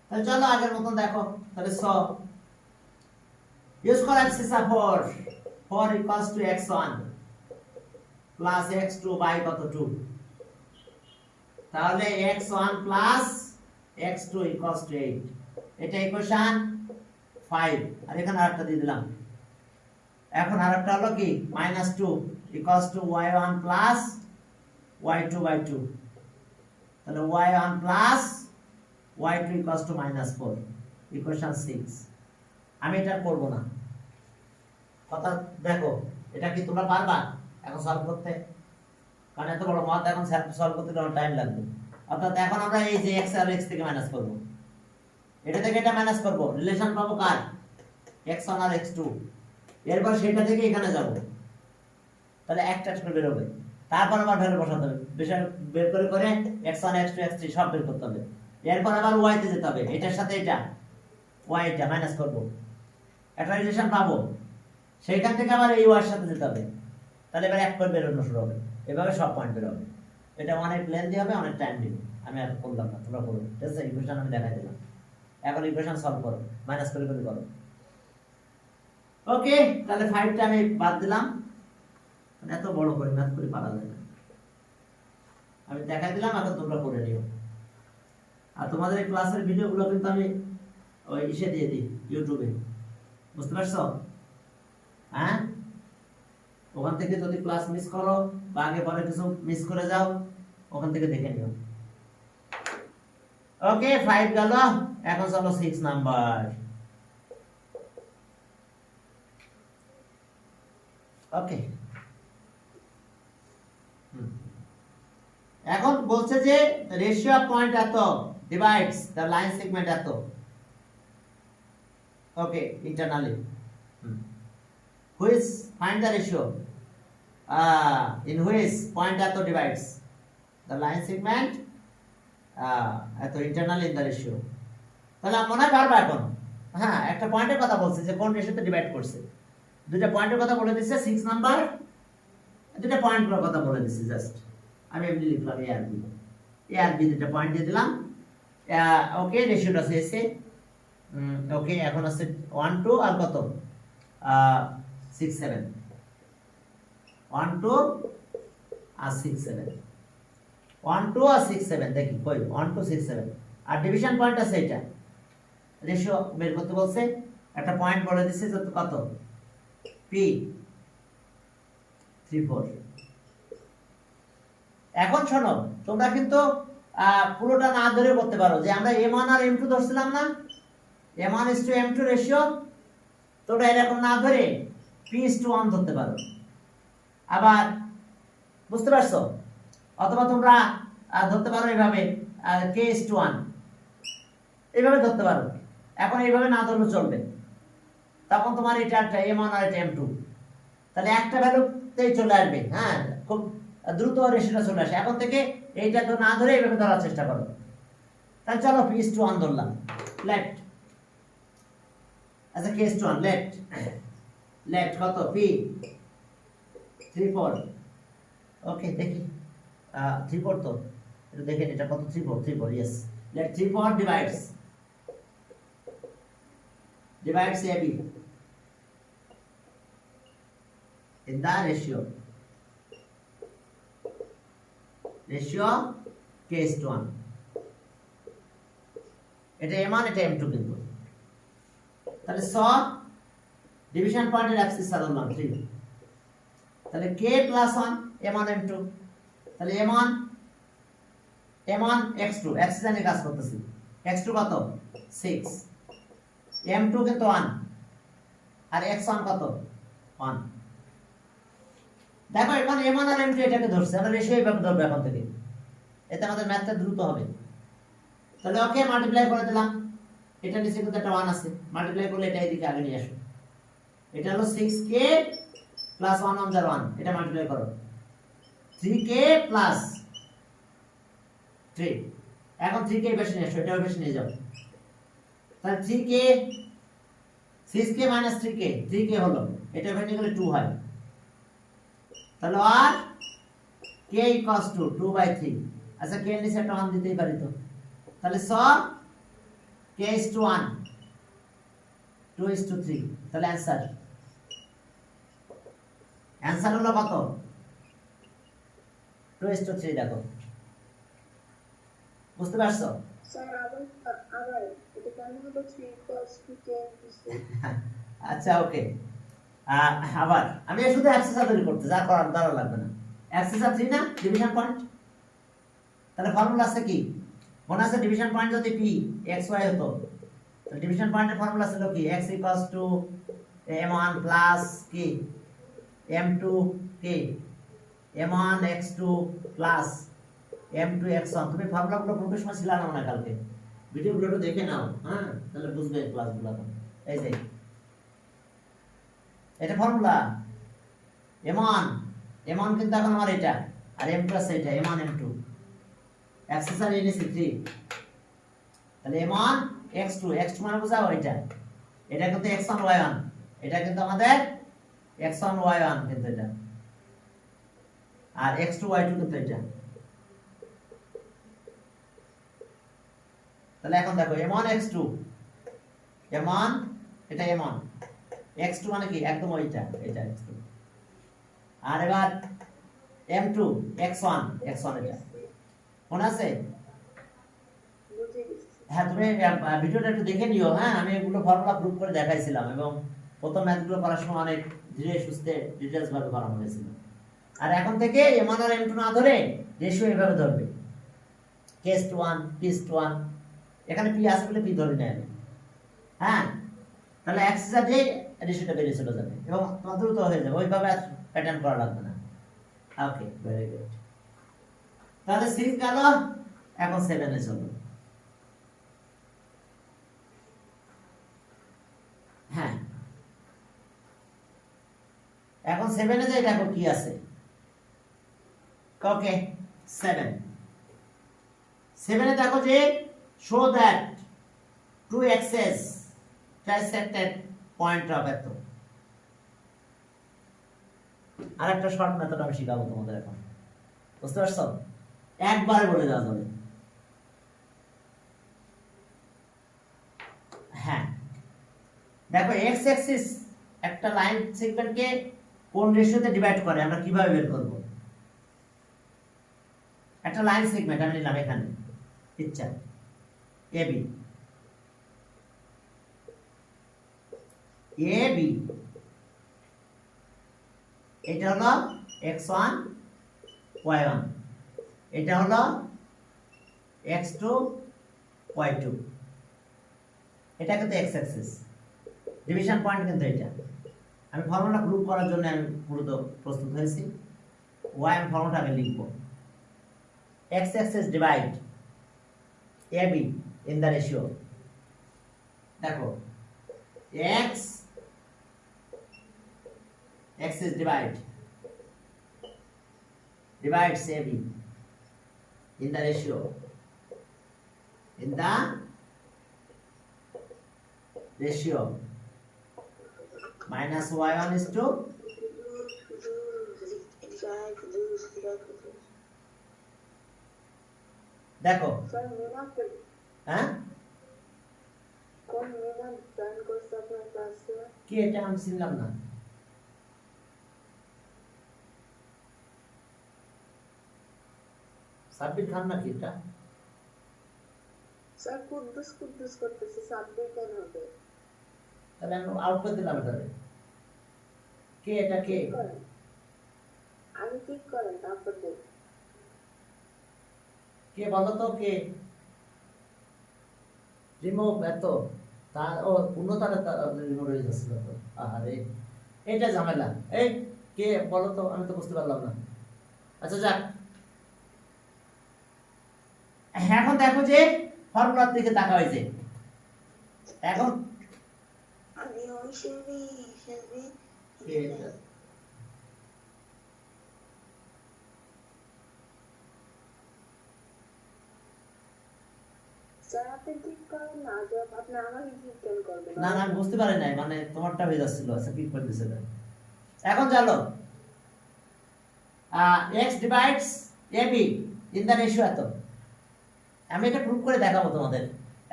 তাহলে চলো আগের মতন দেখো, তাহলে স ইউজ করো abscissa 4 equals to x1 plus x2 by কত 2। তাহলে x1 plus x2 equals to 8। এটা ইকুয়েশন 5। আর এখানে আরেকটা দিয়ে দিলাম। এখন আরেকটা হলো কি, -2 equals to y1 plus y2/2। তাহলে y1 plus y2 equals to -4, equation 6। আমি এটা করব না, কথা দেখো, এটা কি তোমরা পারবা এখন সলভ করতে? কারণ এত বড় মাথা এখন সলভ করতে অনেক টাইম লাগবে। অর্থাৎ এখন আমরা এই যে x আর x থেকে মাইনাস করব, এটা থেকে এটা মাইনাস করব, রিলেশন পাবো কার, x1 আর x2। এরপর সেটা থেকে এখানে যাব, তাহলে একটা করে বের হবে। তারপর আবার ভ্যালু বসাতে হবে, বিষয় বের করে করে x1 x2 x3 সব বের করতে হবে। এরপর আবার y তে যেতে হবে, এটার সাথে এটা y এটা মাইনাস করব, একটা রিলেশন পাবো, সেইখান থেকে আবার এই y এর সাথে যেতে হবে। তাহলে এবার এক করে বেরোনো শুরু হবে, এভাবে সব পয়েন্ট বের হবে। এটা অনেক লেন্দি হবে, অনেক টাইম নেবে, আমি আর করলাম না, তোমরা করো, ঠিক আছে? ইকুয়েশন আমি দেখাই দিলাম, এখন ইকুয়েশন সলভ করো, মাইনাস করে করে করো। ওকে, তাহলে 5টা আমি বাদ দিলাম, এত বড় করে ম্যাথ করে পারা যায় না, আমি দেখাই দিলাম, এখন তোমরা করে নিও। আর তোমাদের এই ক্লাসের ভিডিওগুলো কিন্তু আমি ওই ইসে দিয়ে দিই ইউটিউবে, বুঝতে পারছো? হ্যাঁ, ওখান থেকে যদি ক্লাস মিস করো বা আগে পরে কিছু মিস করে যাও, ওখান থেকে দেখে নিও। ওকে, 5 গেল, এখন চলো 6 নাম্বার। ওকে, এখন বলছে যে রেশিও অফ পয়েন্ট এত ডিভাইডস দ্য লাইন সেগমেন্ট এত। ওকে, internally which find the ratio in which point এত divides the line segment এত ইন্টারনাল ইন দ্য রেশিও। তাহলে মনে হয় পারবা এখন। হ্যাঁ, একটা পয়েন্টের কথা বলছে যে কোন রেশিওতে ডিভাইড করছে, দুইটা পয়েন্টের কথা বলে দিচ্ছে 6 নাম্বার, দুইটা পয়েন্টের কথা বলে দিচ্ছে। জাস্ট আমি এমনি লিখলাম এ আর বি, এ আর বি দুইটা পয়েন্ট দিয়ে দিলাম। ওকে, রেশিওটা শেষে ওকে। এখন আছে 1 2 আর কত 6 7, 1 2 আর 6 7, 1 2 আর 6 7। দেখি কই 1 2 6 7, আর ডিভিশন পয়েন্ট আছে এটা। রেশিও বের করতে বলছে, একটা পয়েন্ট বলে দিচ্ছে যত কত পি 3 4। এখন শোনো, তোমরা কিন্তু পুরোটা না ধরে করতে পারো, যে আমরা m1 আর m2 ধরছিলাম না, m1:m2 রেশিও, তোমরা এরকম না ধরে p:1 ধরতে পারো। আবার বুঝতে পারছো? অথবা তোমরা ধরতে পারো এইভাবে k:1, এইভাবে ধরতে পারো। এখন এইভাবে না ধরলে চলবে, তখন তোমার এটা একটা m1 আর এটা m2, তাহলে একটা ভ্যালুতেই চলে আসবে। হ্যাঁ, খুব দ্রুত রেশিওটা চলে আসে। এখন থেকে এইটা তো না ধরে এইভাবে ধরার চেষ্টা করো। তাহলে চলো p:1 ধরলাম, লেফট। আচ্ছা, k:1 লেফট, লেফট কত p 3 4। ওকে, দেখি 3 4 তো এটা দেখেন, এটা কত 3 4 3 4। Yes, let 3 4 divides ab in the ratio k:1। এটা m1, এটা m2 কিন্তু। তাহলে স ডিভিশন পয়েন্টের অ্যাক্সিস সাধারণ 3, তাহলে k + 1 m1 m2। তাহলে m1 x2 অ্যাক্সিস এনে কাজ করতেছি, x2 কত 6, m2 কিন্তু 1, আর x1 কত 1। দেখো এখন m1 আর m2 এটাকে ধরছে, আমরা রেশিও এইভাবে ধরবো এখন থেকে, এতে আমাদের ম্যাথটা দ্রুত হবে। তাহলে ওকে, মাল্টিপ্লাই করে দিলাম, এটা নিচে কিন্তু একটা 1 আছে, মাল্টিপ্লাই করলে এটা এদিকে আগে নিয়ে আসো। এটা হলো 6k + 1 1 0 1, এটা মাল্টিপ্লাই করো 3k + 3। এখন 3k বেশি নিয়ে আসো, এটাও বেশি নিয়ে যাও। তাহলে 3k 6k - 3k, 3k হলো, এটা ভেঙে গেলে 2 হয়। তাহলে আর k = 2/3। আচ্ছা, k এর নিচে একটা 1 দিতেই পারি তো। তাহলে স k:1 2:3। তাহলে অ্যানসার হলো কত 2:3। দেখো, বুঝতে পারছো? স্যার আবার এটা কেন হলো 3 + 2k? আচ্ছা, ওকে। আবার আমি শুধু অ্যাক্সেসর তৈরি করতে, যা করার দরকার লাগবে না। অ্যাক্সেসর 3 না, ডিভিশন পয়েন্ট। তাহলে ফর্মুলা আছে কি মনে আছে? ডিভিশন পয়েন্ট যদি p x y হতো, তো ডিভিশন পয়েন্টের ফর্মুলা ছিল কি x = m1 + কি m2 কি m1 x2 + m2 x1। তুমি ফর্মুলাগুলো প্রথম সময় ছিল না মনে কালকে, ভিডিওগুলো একটু দেখে নাও, হ্যাঁ, তাহলে বুঝবে ক্লাসগুলো। এই যে এটা ফর্মুলা m1 কিন্তু এখন আমার এটা, আর m2 আছে এটা m1 m2, অ্যাক্সেসর এনেছি 3। তাহলে m1 x2 মানে বোঝাও এটা, এটা কিন্তু x1 y1, এটা কিন্তু আমাদের x1 y1 কিন্তু এটা, আর x2 y2 কিন্তু এটা। তাহলে এখন দেখো m1 x2, m1 এটা m1, x2 মানে কি একদম ওইটা, এটা x2। আর এবার m2 x1 এটা মনে আছে? হ্যাঁ, তুমি ভিডিওটা একটু দেখে নিও। হ্যাঁ, আমি এগুলো ফর্মুলা প্রুফ করে দেখাইছিলাম, এবং প্রথম ম্যাথগুলো করার সময় অনেক ধীরে সুস্থে ডিটেইলস ভাবে করানো হয়েছিল। আর এখন থেকে m1 আর m2 না ধরে রেশিও এভাবে ধরবে, k:1 p:1। এখানে p আছে বলে p ধরে নেয়। হ্যাঁ, তাহলে অ্যাক্সেসর দিয়ে রেশিওটা বেরিয়ে চলে যাবে, এবং তোমার দ্রুত হয়ে যাবে, ওইভাবে আর প্যাটার্ন করা লাগবে না। ওকে, ভেরি গুড। তাহলে 6 গেল, এখন 7 এ চলো। হ্যাঁ, এখন 7 এ যাই, দেখো কি আছে। ওকে, 7 7 দেখো যে show that two axes trisected point of এত। আর একটা শর্ট মেথড আমি শিখাবো তোমাদের এখন, বুঝতে পারছো? একবারে বলে দেওয়া যাবে। হ্যাঁ দেখো এক্স অ্যাক্সিস একটা লাইন সেগমেন্টকে কোন রেশিওতে ডিভাইড করে আমরা কিভাবে বের করব? একটা লাইন সেগমেন্ট আমি নিলাম এখানে, ইচ্ছা এবি, এবি এটা হলো x1 y1, এটা হলো x2 y2, এটা কিন্তু x অ্যাক্সিস, ডিভিশন পয়েন্ট কিন্তু এটা। আমি ফর্মুলা গ্রুপ করার জন্য আমি পুরো প্রস্তুত হয়েছি। y আমি ফর্মুলাটা আগে লিখব, x Axis divide ab in the ratio. দেখো x axis divides AB in the ratio minus y1 is to দেখো স্যার মেনা হ্যাঁ কোন মেনা জয়েন করছে আপনার ক্লাসে? কি এটা আমি চিনলাম না। সাব্বির খান নাকি এটা? স্যার কুদ্দুস কুদ্দুস করতেছে, সাব্বির কেন হবে? তাহলে আমি আউট করে দিলাম এটারে। কে এটা কে? আমি ঠিক করেন তারপর দেখ। কে বলো তো কে? রিমুভ এত তা ও পূর্ণতারে রিমুভ হয়ে যাচ্ছে তো। আরে এটা ঝামেলা। এই কে বলো তো, আমি তো বুঝতে পারলাম না। আচ্ছা যাক, এখন দেখো যে ফর্মুলার দিকে তাকা হয়েছে। এখন আমি ঐশ্বরী হিসেবে স্যার আপনি ঠিক করেন না, যে আপনি আমাকে ঠিক কেন করবেন? না না আমি বুঝতে পারি নাই, মানে তোমারটা হয়ে যাচ্ছিল। আচ্ছা কি করে দিছে? এখন জানো x divides ab in the ratio এত। আমি এটা প্রুফ করে দেখাবো তোমাদের।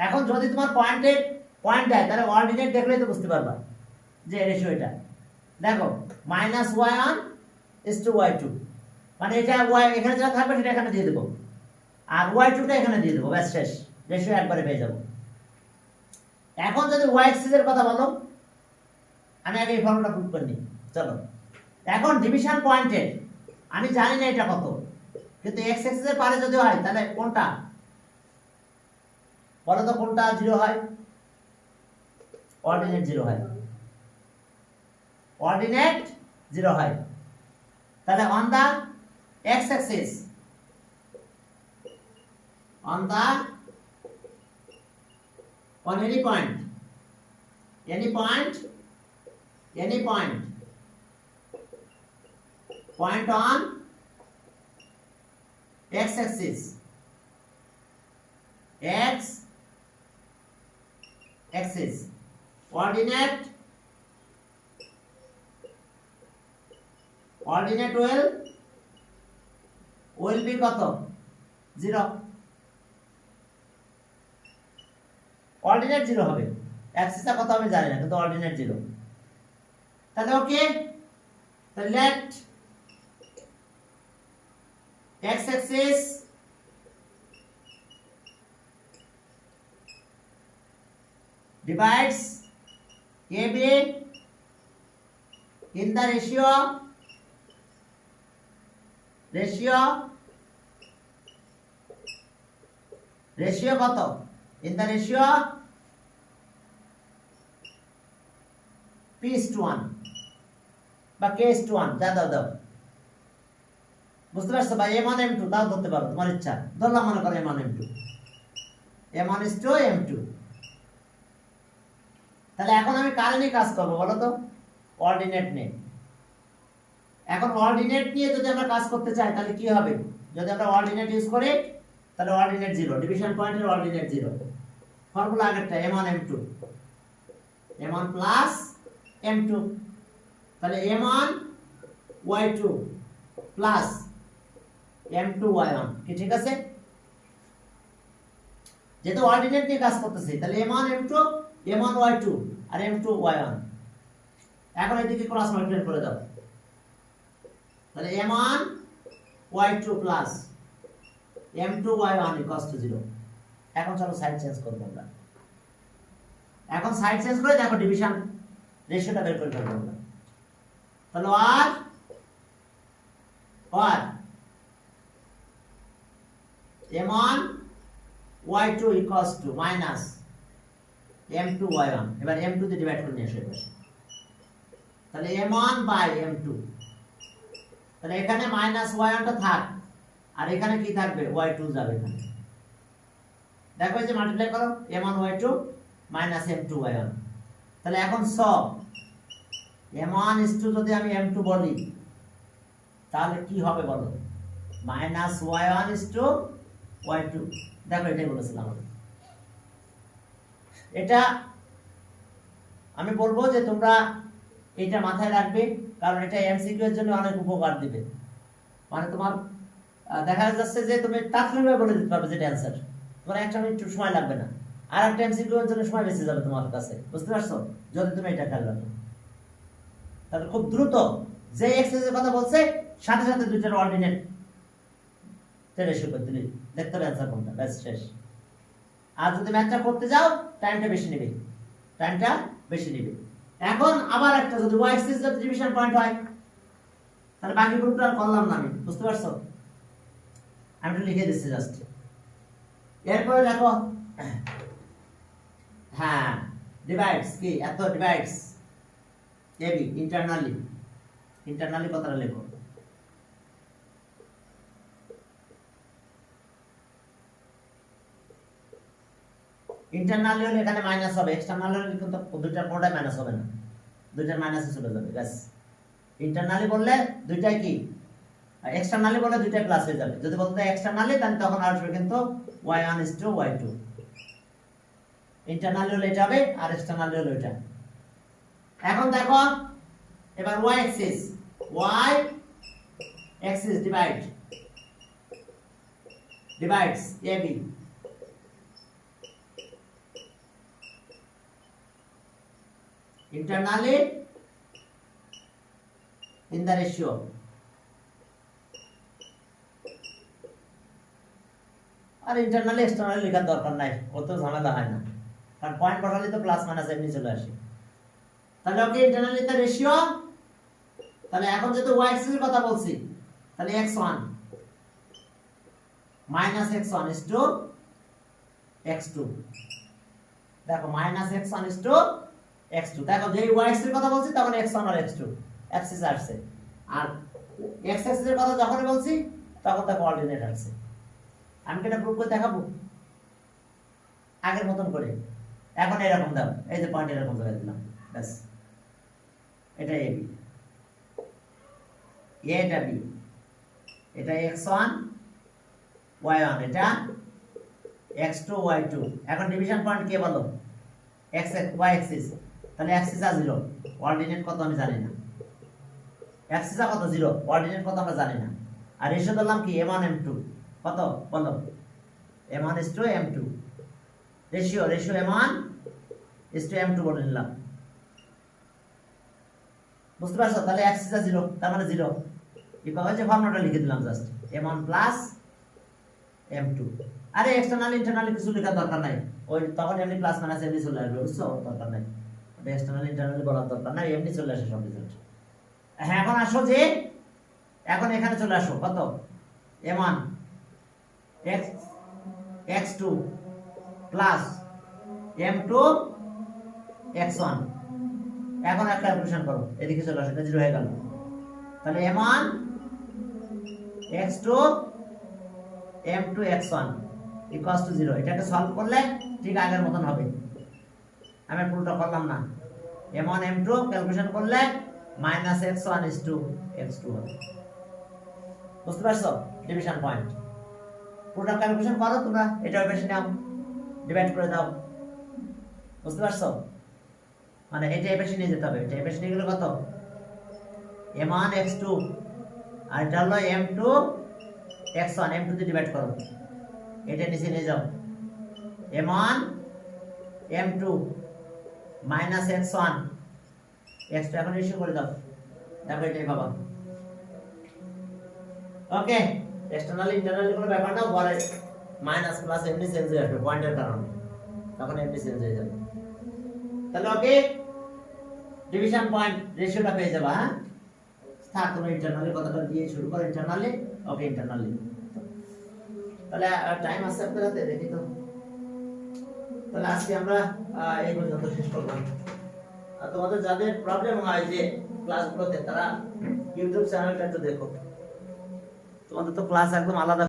এখন যদি তোমার পয়েন্ট দেয় তাহলে অর্ডিনেট দেখলেই তো বুঝতে পারবা যে রেশিও এটা। দেখো -y1 to y2, মানে এটা y এখানে যা থাকবে সেটা এখানে দিয়ে দেবো, আর y2 টা এখানে দিয়ে দেবো, ব্যাস শেষ, রেশিও একবারে পেয়ে যাব। এখন যদি y অ্যাক্সিস এর কথা বলো, আমি আগে এই ফর্মুলা প্রুফ করে নিই। চলো এখন ডিভিশন পয়েন্টের আমি জানি না এটা কত, কিন্তু x অ্যাক্সিস এর পারে যদি হয় তাহলে কোনটা বলো তো, কোনটা 0 হয়? অর্ডিনেট 0 হয়, অর্ডিনেট 0 হয়। তাহলে on the x axis, on any point point on x axis, ordinate will be কত? 0, অর্ডিনেট 0 হবে। অ্যাক্সিসটা কত আমি জানি না, কিন্তু অর্ডিনেট 0। তাহলে ওকে, তাহলে late x axis divides AB in the ratio কত? In the ratio p:1 বা k:1, যা দাও বুঝতে পারছো? বা m1 m2 তাও ধরতে পারো, তোমার ইচ্ছা। ধরলাম মনে করো m1 m2, m1 is to m2। তাহলে এখন আমি কারে নিয়ে কাজ করবো বলো তো? অর্ডিনেট নিয়ে। এখন অর্ডিনেট নিয়ে যদি আমরা কাজ করতে চাই তাহলে কি হবে? যদি আমরা অর্ডিনেট ইউজ করি তাহলে অর্ডিনেট 0, ডিভিশন পয়েন্টের অর্ডিনেট 0। ফর্মুলা আগেরটা m1 m2, m1 plus m2, তাহলে m1 y2 plus m2 y1, কি ঠিক আছে? যেহেতু অর্ডিনেট নিয়ে কাজ করতেছি, তাহলে m1 m2, m1 y2 আর m2 y1। এখন এদিকে ক্রস মাল্টিপ্লাই করে দাও, তাহলে m1 y2 plus m2 y1 equals to 0। এখন চলো সাইড চেঞ্জ করব আমরা। এখন সাইড চেঞ্জ করে দেখো ডিভিশন রেশিওটা বের করে ফেলবো আমরা। তাহলে আর m1 y2 equals to minus m2 y1। এবার m2 দিয়ে ডিভাইড করে নিয়ে আসো এবার। তাহলে m1 বাই m2, তাহলে এখানে মাইনাস y1 টা থাক, আর এখানে কি থাকবে? y2 যাবে এখানে। দেখো এই যে মাল্টিপ্লাই করো m1 y2 minus m2 y1। তাহলে এখন সব m1 যদি আমি m2 বলি তাহলে কি হবে বলো? Minus y1 y2। দেখো এটাই বলেছিলাম আমি। এটা আমি বলবো যে তোমরা এটা মাথায় রাখবে, কারণ এটা এমসিকিউ এর জন্য অনেক উপকার দিবে। মানে তোমার দেখা যাচ্ছে যে তুমি তাৎক্ষণিকভাবে বলে দিতে পারবে যেটা অ্যান্সার, তোমার একটা মিনিট সময় লাগবে না। আর একটা এমসিকিউ এর জন্য সময় বেঁচে যাবে তোমার কাছে, বুঝতে পারছো? যদি তুমি এটা খেয়াল রাখো, তাহলে খুব দ্রুত যে এক্সারসাইজের কথা বলছে সাথে সাথে দুইটার অর্ডিনেট রেশিও করতে দিলে দেখতে হবে অ্যান্সার কোনটা, ব্যাস শেষ। আর যদি ম্যাথটা করতে যাও টাইমটা বেশি নেবে, টাইমটা বেশি নেবে। এখন আবার একটা যদি y এক্সিস যদি ডিভিশন পয়েন্ট হয়, তাহলে বাকি গ্রুপটা আর করলাম না আমি, বুঝতে পারছো? আমি একটু লিখে দিচ্ছি জাস্ট। এরপরে দেখো, হ্যাঁ ডিভাইডস কি এত ডিভাইডস এবি ইন্টারনালি, ইন্টারনালি কথাটা লেখো। ইন্টারনালি হলে এখানে মাইনাস হবে, এক্সটারনালি হলে কিন্তু দুইটার কোনটাই মাইনাস হবে না, দুইটার মাইনাসে চলে যাবে ব্যাস। ইন্টারনালি বললে দুইটাই কি, এক্সটারনালি বললে দুইটাই প্লাস হয়ে যাবে। যদি বলতে এক্সটারনালি তাহলে তখন আসবে কিন্তু y1 y2। ইন্টারনালি হলে এটা হবে আর এক্সটারনালি হলে এটা। এখন দেখো এবার y axis divides ab internally in the ratio। আর ইন্টারনালি এক্সটারনালি লেখার দরকার নাই, কত ঝামেলা হয় না, কারণ পয়েন্ট বসালে তো প্লাস মাইনাস এমনি চলে আসে। তাহলে ওকে ইন্টারনালি দ্য রেশিও। তাহলে এখন যেহেতু y অ্যাক্সিস এর কথা বলছি, তাহলে x1 minus x1 is to x2। দেখো minus x1 is to x2। দেখো যে y অ্যাক্সিস এর কথা বলছি তখন x1 আর x2 অ্যাক্সিস আসছে, আর x অ্যাক্সিস এর কথা যখনই বলছি তখন তার কোঅর্ডিনেট আসছে। আমি কি এটা প্রুফ করে দেখাবো আগের মতন করে? এখন এরকম দাও, এই যে পয়েন্ট এরকম করে দিলাম, ব্যাস। এটা a b, এটা b, এটা x1 y1, এটা x2 y2। এখন ডিভিশন পয়েন্ট কে বলো? x y Axis. তাহলে অ্যাক্সিস আ 0, কোঅর্ডিনেট কত আমি জানি না। অ্যাক্সিস আ কত? 0, কোঅর্ডিনেট কত আমরা জানি না। আর রেশিও দিলাম কি m1 m2, কত বলো? m1 is to m2। Ratio m1 is to m2 বলে নিলাম, বুঝতে পারছো? তাহলে অ্যাক্সিস আ 0, তার মানে 0 ইকুয়াল যে ফর্মুলাটা লিখে দিলাম জাস্ট m1 প্লাস m2। আরে এক্সটারনাল ইন্টারনালি কিছু লেখার দরকার নাই, ওই তখন এমনি প্লাস মাইনাস এমনি চলে আসবে, বুঝছো? দরকার নাই এক্সটারনাল ইন্টারনালি বলার দরকার নাই, এমনি চলে আসে সব রেজাল্ট। হ্যাঁ এখন আসো যে এখন এখানে চলে আসো, কত? m1 x2 plus m2 x1। এখন একটা ক্যালকুলেশন করো, এদিকে চলে আসো, এটা 0 হয়ে গেল। তাহলে m1 x2 m2 x1 equals to 0। এটাকে সলভ করলে ঠিক আগের মতন হবে, আমি পুরোটা করলাম না। m1 m2 ক্যালকুলেশন করলে minus x1 is to x2 হবে, বুঝতে পারছো? ডিভিশন পয়েন্ট পুরোটা ক্যালকুলেশন করো তোমরা, এটা বেশি নাও, ডিভাইড করে দাও, বুঝতে পারছো? মানে এটা বেশি নিয়ে যেতে হবে, এটা বেশি নিয়ে গেলে কত m1 x2 আর এটা হলো m2 x1, m2 দিয়ে ডিভাইড করো, এটা নিচে নিয়ে যাও, m1 m2 minus x1 x2 এখন ইস্যু করে দাও, দেখো এটাই পাবা। ওকে, এক্সটারনাল ইন্টারনাল কোনো ব্যাপার না, পরে মাইনাস প্লাস এমনি চেঞ্জ হয়ে আসবে পয়েন্টের কারণে, তখন এমনি চেঞ্জ হয়ে যাবে। তাহলে ওকে, ডিভিশন পয়েন্ট রেশিওটা পেয়ে যাবা। হ্যাঁ, থাক তোমরা ইন্টারনালি কথাটা দিয়ে শুরু করো, ইন্টারনালি। ওকে, ইন্টারনালি তাহলে টাইম আছে আপনার হাতে, দেখি তো। তাহলে আজকে আমরা এই পর্যন্ত শেষ করলাম। আর তোমাদের যাদের প্রবলেম হয় যে ক্লাসগুলোতে, তারা ইউটিউব চ্যানেলটা একটু দেখো, তোমাদের তো ক্লাস একদম আলাদা।